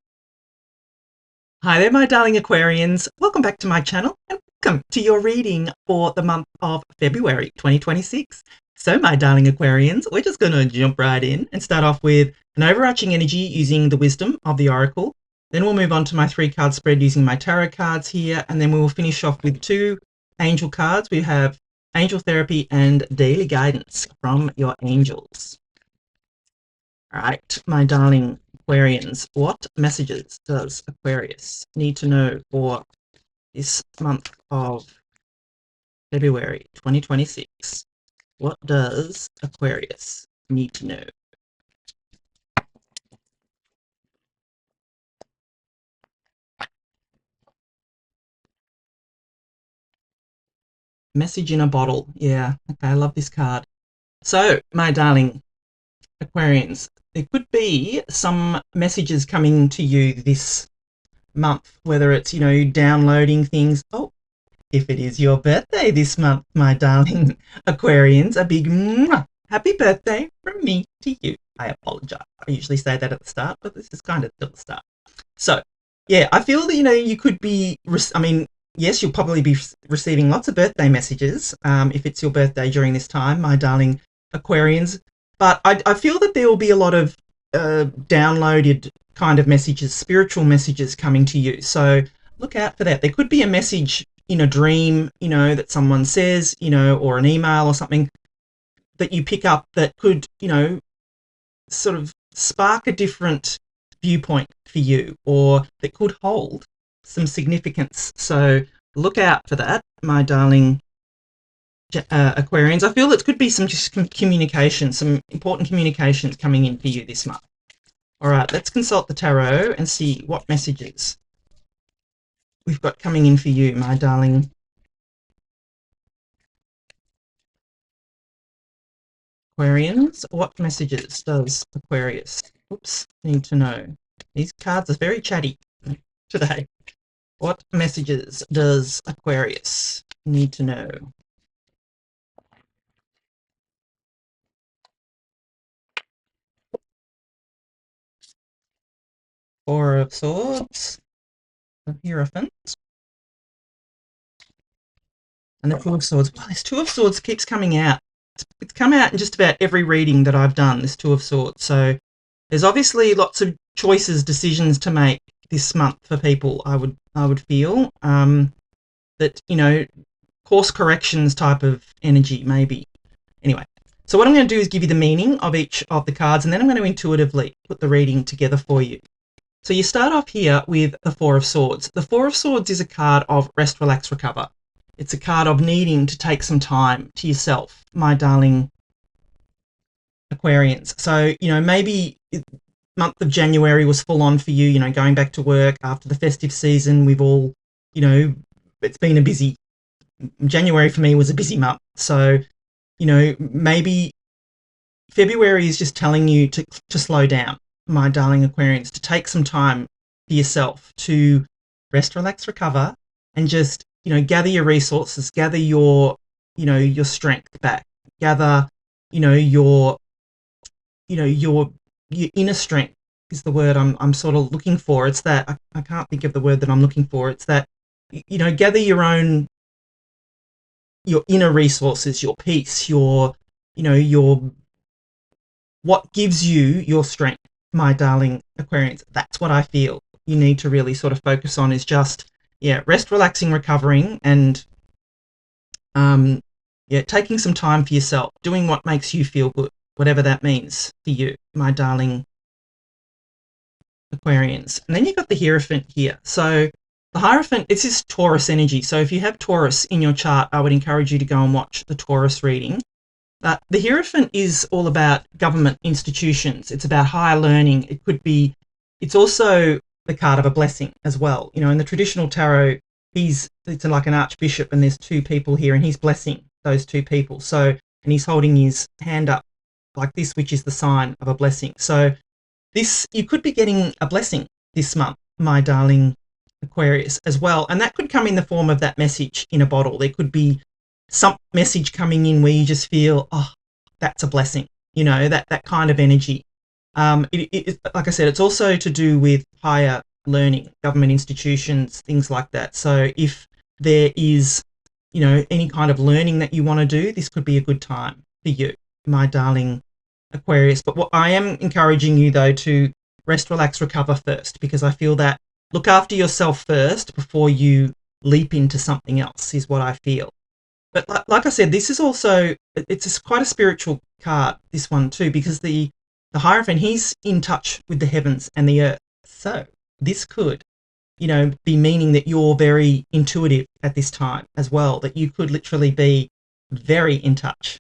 Hi there, my darling Aquarians. Welcome back to my channel, and welcome to your reading for the month of February 2026. So, my darling Aquarians, we're just going to jump right in and start off with an overarching energy using the wisdom of the oracle. Then we'll move on to my 3-card spread using my tarot cards here, and then we will finish off with 2 angel cards. We have angel therapy and daily guidance from your angels. All right, my darling Aquarians, what messages does Aquarius need to know for this month of February 2026? What does Aquarius need to know? Message in a bottle. Yeah, okay, I love this card. So, my darling Aquarians, there could be some messages coming to you this month, whether it's, downloading things. Oh, if it is your birthday this month, my darling Aquarians, a big happy birthday from me to you. I apologize. I usually say that at the start, but this is kind of still the start. So, yeah, I feel that, you could be, yes, you'll probably be receiving lots of birthday messages if it's your birthday during this time, my darling Aquarians. But I feel that there will be a lot of downloaded kind of messages, spiritual messages coming to you. So look out for that. There could be a message in a dream, that someone says, or an email or something that you pick up that could, sort of spark a different viewpoint for you, or that could hold some significance. So look out for that, my darling Aquarians. I feel it could be some communication, some important communications coming in for you this month. All right, let's consult the tarot and see what messages we've got coming in for you, my darling Aquarians. What messages does Aquarius need to know? These cards are very chatty today. What messages does Aquarius need to know? Four of Swords, the Hierophant, and the Two of Swords. Well, this Two of Swords keeps coming out. It's come out in just about every reading that I've done, this Two of Swords. So there's obviously lots of choices, decisions to make this month for people, I would feel. That, course corrections type of energy, maybe. Anyway, so what I'm going to do is give you the meaning of each of the cards, and then I'm going to intuitively put the reading together for you. So you start off here with the Four of Swords. The Four of Swords is a card of rest, relax, recover. It's a card of needing to take some time to yourself, my darling Aquarians. So, maybe month of January was full on for you, going back to work after the festive season. We've all, it's been a busy, January for me was a busy month. So, maybe February is just telling you to slow down, my darling Aquarians, to take some time for yourself to rest, relax, recover, and just, gather your resources, gather your, your strength back, gather, your inner strength is the word I'm sort of looking for. It's that, I can't think of the word that I'm looking for. It's that, gather your own your inner resources, your peace, your, your, what gives you your strength, my darling Aquarians. That's what I feel you need to really sort of focus on, is just, rest, relaxing, recovering, and taking some time for yourself, doing what makes you feel good, whatever that means for you, my darling Aquarians. And then you've got the Hierophant here. So the Hierophant, it's this Taurus energy. So if you have Taurus in your chart, I would encourage you to go and watch the Taurus reading. The Hierophant is all about government institutions. It's about higher learning. It's also the card of a blessing as well. In the traditional tarot, it's like an archbishop, and there's two people here, and he's blessing those two people. So, and he's holding his hand up like this, which is the sign of a blessing. So you could be getting a blessing this month, my darling Aquarius, as well. And that could come in the form of that message in a bottle. There could be some message coming in where you just feel, oh, that's a blessing, that kind of energy. Like I said, it's also to do with higher learning, government institutions, things like that. So if there is, any kind of learning that you want to do, this could be a good time for you, my darling Aquarius. But what I am encouraging you, though, to rest, relax, recover first, because I feel that look after yourself first before you leap into something else, is what I feel. But like I said, this is also, it's quite a spiritual card, this one too, because the Hierophant, he's in touch with the heavens and the earth. So this could, be meaning that you're very intuitive at this time as well, that you could literally be very in touch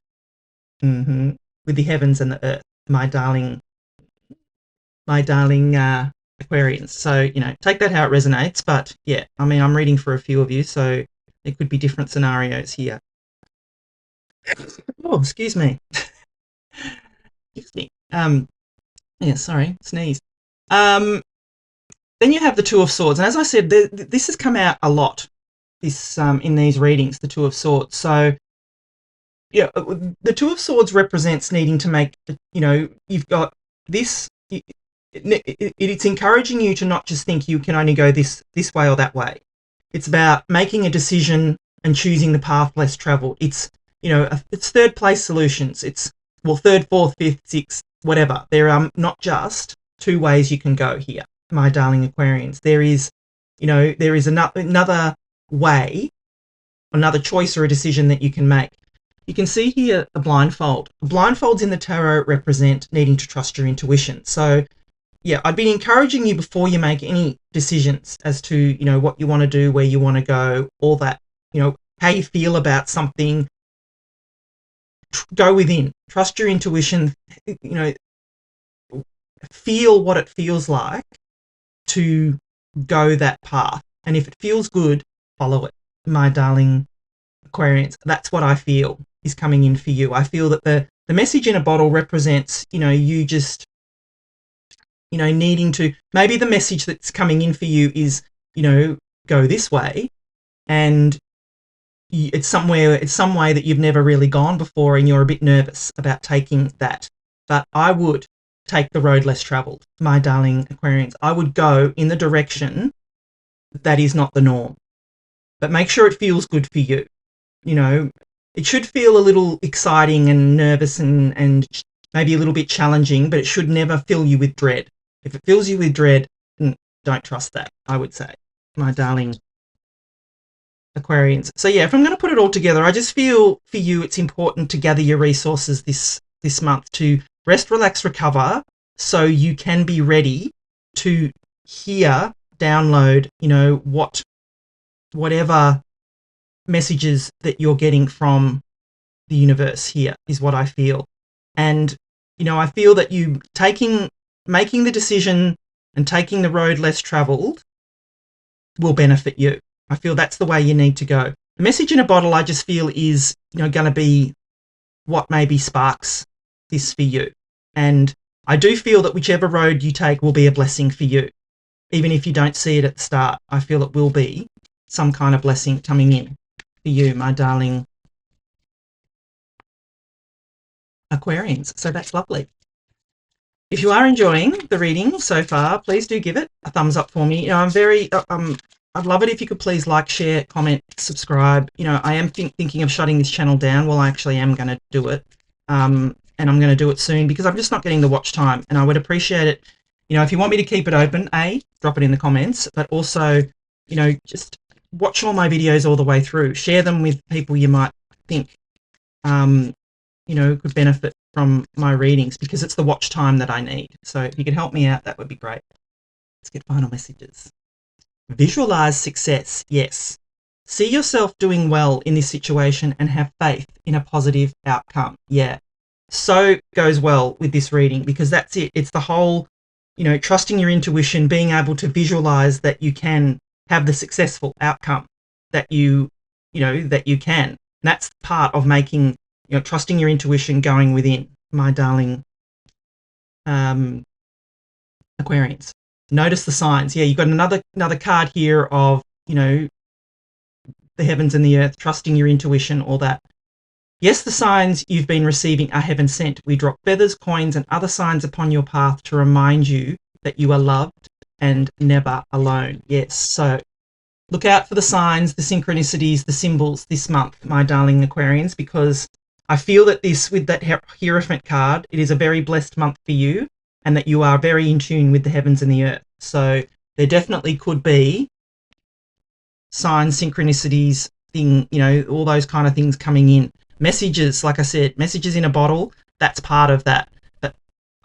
with the heavens and the earth, my darling Aquarians. So, take that how it resonates. But yeah, I mean, I'm reading for a few of you, so there could be different scenarios here. Oh, excuse me. Excuse me. Sorry, sneeze. Then you have the Two of Swords, and as I said, this has come out a lot. This in these readings, the Two of Swords. So, the Two of Swords represents needing to make. You've got this. It's encouraging you to not just think you can only go this way or that way. It's about making a decision and choosing the path less traveled. It's, it's third place solutions. It's, third, fourth, fifth, sixth, whatever. There are not just two ways you can go here, my darling Aquarians. There is, another way, another choice or a decision that you can make. You can see here a blindfold. Blindfolds in the tarot represent needing to trust your intuition. So, yeah, I'd be encouraging you before you make any decisions as to, what you want to do, where you want to go, all that, how you feel about something. Go within. Trust your intuition, feel what it feels like to go that path. And if it feels good, follow it, my darling Aquarians. That's what I feel is coming in for you. I feel that the message in a bottle represents, you just, needing to, maybe the message that's coming in for you is, go this way, and it's some way that you've never really gone before, and you're a bit nervous about taking that. But I would take the road less traveled, my darling Aquarians. I would go in the direction that is not the norm, but make sure it feels good for you. It should feel a little exciting and nervous and maybe a little bit challenging, but it should never fill you with dread. If it fills you with dread, don't trust that, I would say, my darling Aquarians. So yeah, if I'm going to put it all together, I just feel for you it's important to gather your resources this month to rest, relax, recover, so you can be ready to download, whatever messages that you're getting from the universe here is what I feel. And, I feel that you making the decision and taking the road less traveled will benefit you. I feel that's the way you need to go. The message in a bottle, I just feel, is, going to be what maybe sparks this for you. And I do feel that whichever road you take will be a blessing for you. Even if you don't see it at the start, I feel it will be some kind of blessing coming in for you, my darling Aquarians. So that's lovely. If you are enjoying the reading so far, please do give it a thumbs up for me. I'm very, I'd love it if you could please like, share, comment, subscribe. You know, I am thinking of shutting this channel down. Well, I actually am going to do it. And I'm going to do it soon because I'm just not getting the watch time. And I would appreciate it, you know, if you want me to keep it open, drop it in the comments. But also, you know, just watch all my videos all the way through. Share them with people you might think, you know, could benefit from my readings because it's the watch time that I need. So if you could help me out, that would be great. Let's get final messages. Visualize success. Yes. See yourself doing well in this situation and have faith in a positive outcome. Yeah. So goes well with this reading because that's it. It's the whole, you know, trusting your intuition, being able to visualize that you can have the successful outcome that you know, that you can. And that's part of making, you know, trusting your intuition, going within, my darling Aquarians. Notice the signs. Yeah, you've got another card here of, you know, the heavens and the earth, trusting your intuition, all that. Yes, the signs you've been receiving are heaven sent. We drop feathers, coins, and other signs upon your path to remind you that you are loved and never alone. Yes, so look out for the signs, the synchronicities, the symbols this month, my darling Aquarians, because I feel that this, with that Hierophant card, it is a very blessed month for you and that you are very in tune with the heavens and the earth. So there definitely could be signs, synchronicities, you know, all those kind of things coming in. Messages, like I said, messages in a bottle, that's part of that. But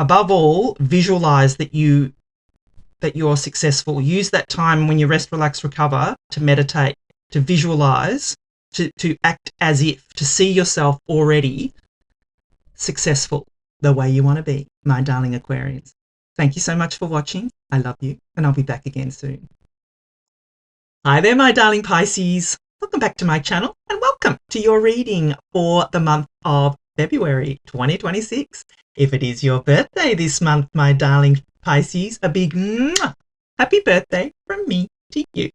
above all, visualize that you're successful. Use that time when you rest, relax, recover to meditate, to visualize, to act as if, to see yourself already successful the way you want to be, my darling Aquarians. Thank you so much for watching. I love you, and I'll be back again soon. Hi there, my darling Pisces. Welcome back to my channel, and welcome to your reading for the month of February 2026. If it is your birthday this month, my darling Pisces, a big happy birthday from me to you.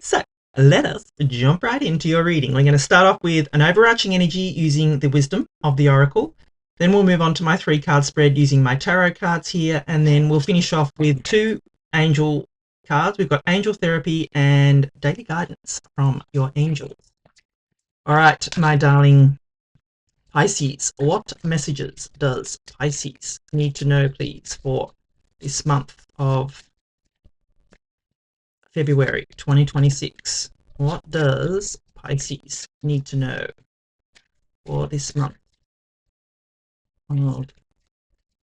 So let us jump right into your reading. We're going to start off with an overarching energy using the wisdom of the oracle. Then we'll move on to my 3-card spread using my tarot cards here, and then we'll finish off with 2 angel cards. We've got angel therapy and daily guidance from your angels. All right, my darling Pisces, what messages does Pisces need to know, please, for this month of February 2026? What does Pisces need to know for this month of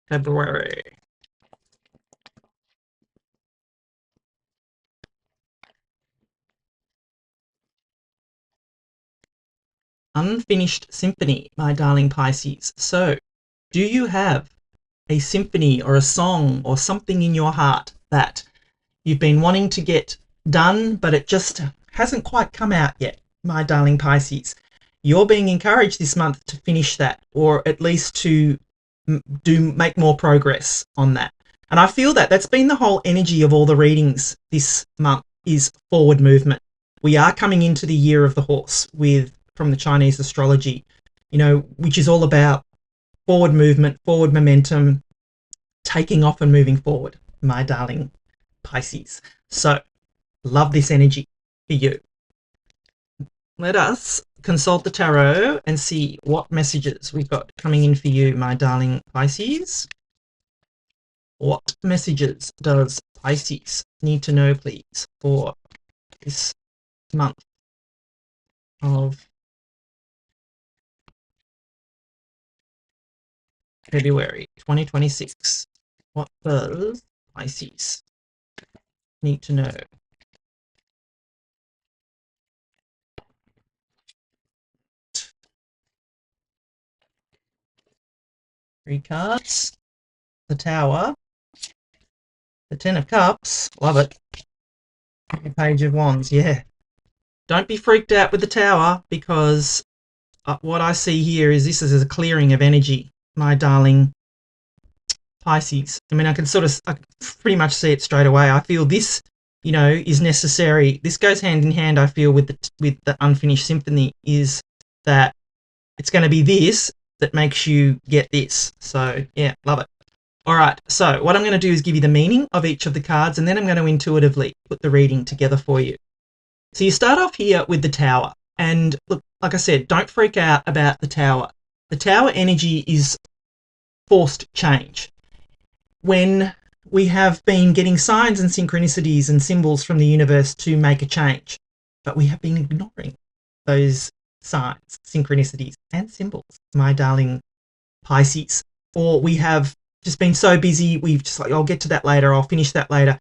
February? Unfinished symphony, my darling Pisces. So, do you have a symphony or a song or something in your heart that you've been wanting to get done, but it just hasn't quite come out yet, my darling Pisces? You're being encouraged this month to finish that, or at least to make more progress on that. And I feel that that's been the whole energy of all the readings this month, is forward movement. We are coming into the year of the horse from the Chinese astrology, you know, which is all about forward movement, forward momentum, taking off and moving forward, my darling Pisces. So, love this energy for you. Let us consult the tarot and see what messages we've got coming in for you, my darling Pisces. What messages does Pisces need to know, please, for this month of February 2026? What does Pisces need to know? Three cards. The Tower. The Ten of Cups. Love it. The Page of Wands. Yeah. Don't be freaked out with the Tower, because what I see here is this is a clearing of energy, my darling Pisces. I mean, I pretty much see it straight away. I feel this, you know, is necessary. This goes hand in hand, I feel, with the unfinished symphony, is that it's going to be this that makes you get this. So, yeah, love it. All right, so what I'm going to do is give you the meaning of each of the cards, and then I'm going to intuitively put the reading together for you. So you start off here with the Tower. And look, like I said, don't freak out about the Tower. The Tower energy is forced change. When we have been getting signs and synchronicities and symbols from the universe to make a change, but we have been ignoring those signs, synchronicities, and symbols, my darling Pisces. Or we have just been so busy, we've just like, I'll get to that later, I'll finish that later.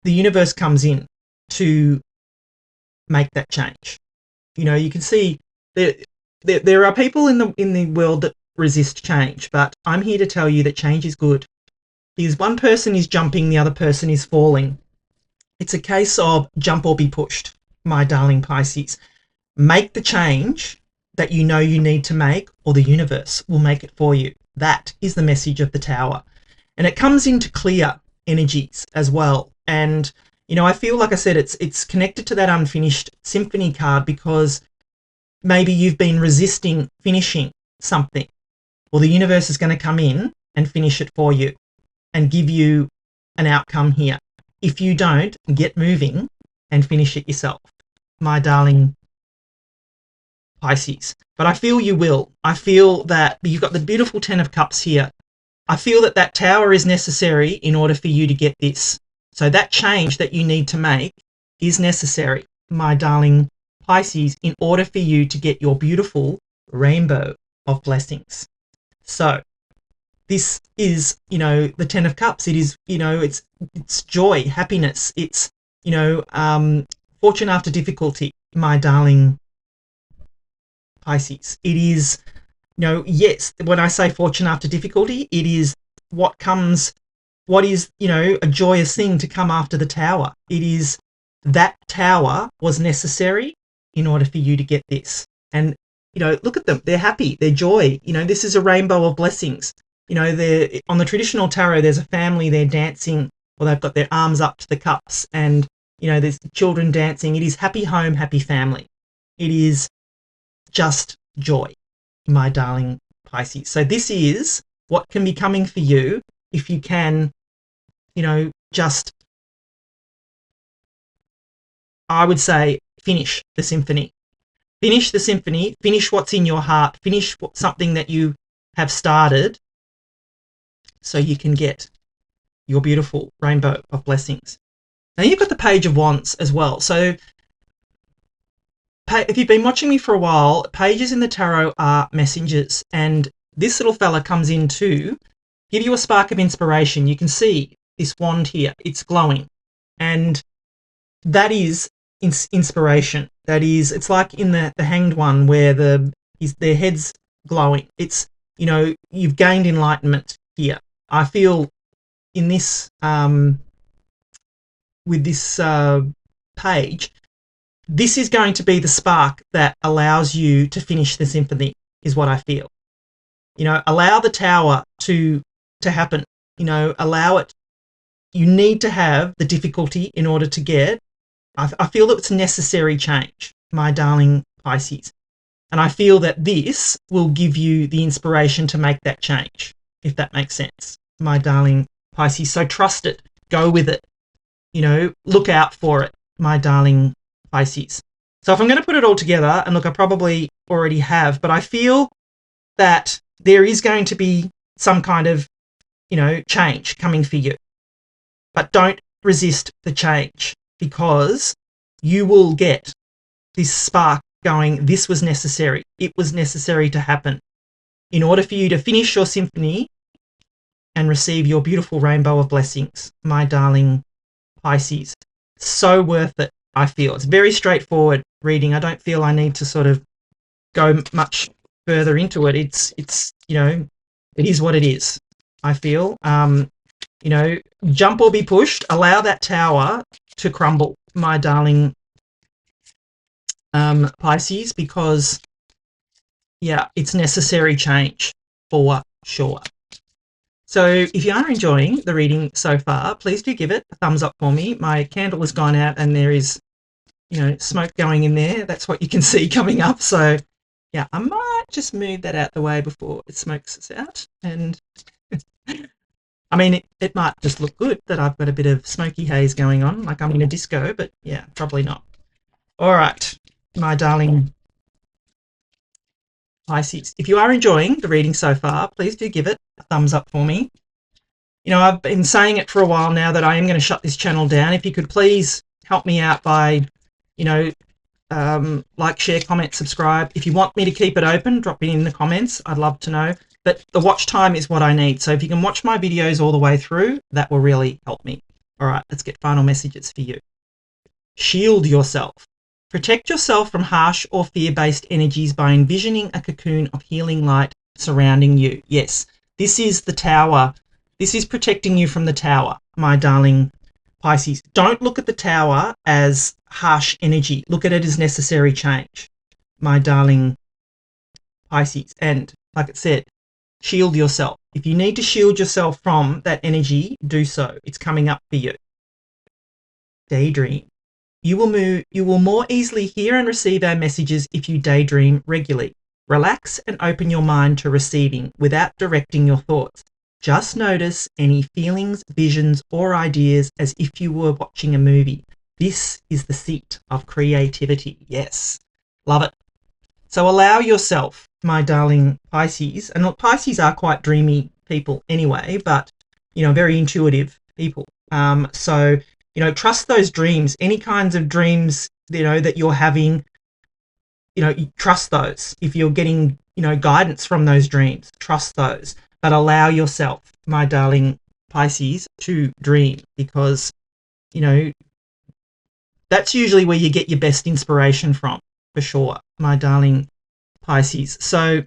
The universe comes in to make that change. You know, you can see there are people in the world that resist change, but I'm here to tell you that change is good. Because one person is jumping, the other person is falling. It's a case of jump or be pushed, my darling Pisces. Make the change that you know you need to make, or the universe will make it for you. That is the message of the Tower. And it comes into clear energies as well. And, you know, I feel, like I said, it's connected to that unfinished symphony card, because maybe you've been resisting finishing something. Well, the universe is going to come in and finish it for you and give you an outcome here. If you don't, get moving and finish it yourself, my darling Pisces. But I feel you will. I feel that you've got the beautiful 10 of Cups here. I feel that that Tower is necessary in order for you to get this. So that change that you need to make is necessary, my darling Pisces, in order for you to get your beautiful rainbow of blessings. So this is, you know, the 10 of Cups. It is, you know, it's joy, happiness. It's, you know, fortune after difficulty, my darling Pisces. It is, you know, yes, when I say fortune after difficulty, it is what is, you know, a joyous thing to come after the Tower. It is that Tower was necessary in order for you to get this. And, you know, look at them. They're happy. They're joy. You know, this is a rainbow of blessings. You know, they're on the traditional tarot, there's a family, they're dancing, or they've got their arms up to the cups, and, you know, there's children dancing. It is happy home, happy family. It is just joy, my darling Pisces. So this is what can be coming for you if you can, you know, just, I would say, finish the symphony. Finish the symphony, finish what's in your heart, finish something that you have started, so you can get your beautiful rainbow of blessings. Now you've got the Page of Wands as well. So if you've been watching me for a while, pages in the tarot are messengers, and this little fella comes in to give you a spark of inspiration. You can see this wand here, it's glowing, and that is inspiration. That is, it's like in the Hanged One where their head's glowing. It's, you know, you've gained enlightenment here. I feel in this, with this page, this is going to be the spark that allows you to finish the symphony, is what I feel. You know, allow the Tower to happen. You know, allow it. You need to have the difficulty in order to get. I feel that it's necessary change, my darling Pisces. And I feel that this will give you the inspiration to make that change, if that makes sense, my darling Pisces. So trust it. Go with it. You know, look out for it, my darling Pisces. So if I'm going to put it all together, and look, I probably already have, but I feel that there is going to be some kind of, you know, change coming for you. But don't resist the change, because you will get this spark going. This was necessary. It was necessary to happen in order for you to finish your symphony and receive your beautiful rainbow of blessings, my darling Pisces. So worth it, I feel. It's very straightforward reading. I don't feel I need to sort of go much further into it. It's you know, it is what it is, I feel. You know, jump or be pushed. Allow that Tower to crumble, my darling Pisces, because, yeah, it's necessary change for sure. So if you are enjoying the reading so far, please do give it a thumbs up for me. My candle has gone out and there is, you know, smoke going in there. That's what you can see coming up. So, yeah, I might just move that out the way before it smokes us out. And I mean, it might just look good that I've got a bit of smoky haze going on, like I'm in a disco, but yeah, probably not. All right, my darling Pisces. If you are enjoying the reading so far, please do give it a thumbs up for me. You know, I've been saying it for a while now that I am going to shut this channel down. If you could please help me out by, you know, like, share, comment, subscribe. If you want me to keep it open, drop it in the comments. I'd love to know. But the watch time is what I need. So if you can watch my videos all the way through, that will really help me. All right, let's get final messages for you. Shield yourself. Protect yourself from harsh or fear-based energies by envisioning a cocoon of healing light surrounding you. Yes, this is the tower. This is protecting you from the tower, my darling Pisces. Don't look at the tower as harsh energy. Look at it as necessary change, my darling Pisces. And like it said, shield yourself. If you need to shield yourself from that energy, do so. It's coming up for you. Daydream. You will more easily hear and receive our messages if you daydream regularly. Relax and open your mind to receiving without directing your thoughts. Just notice any feelings, visions, or ideas as if you were watching a movie. This is the seat of creativity. Yes, love it. So allow yourself, my darling Pisces, and look, Pisces are quite dreamy people anyway, but, you know, very intuitive people. So, you know, trust those dreams. Any kinds of dreams, you know, that you're having, you know, trust those. If you're getting, you know, guidance from those dreams, trust those. But allow yourself, my darling Pisces, to dream, because, you know, that's usually where you get your best inspiration from, for sure, my darling Pisces. So,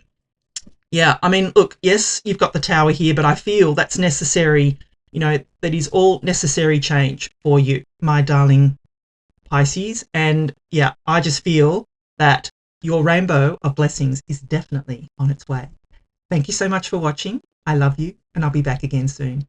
yeah, I mean, look, yes, you've got the tower here, but I feel that's necessary, you know, that is all necessary change for you, my darling Pisces. And, yeah, I just feel that your rainbow of blessings is definitely on its way. Thank you so much for watching. I love you, and I'll be back again soon.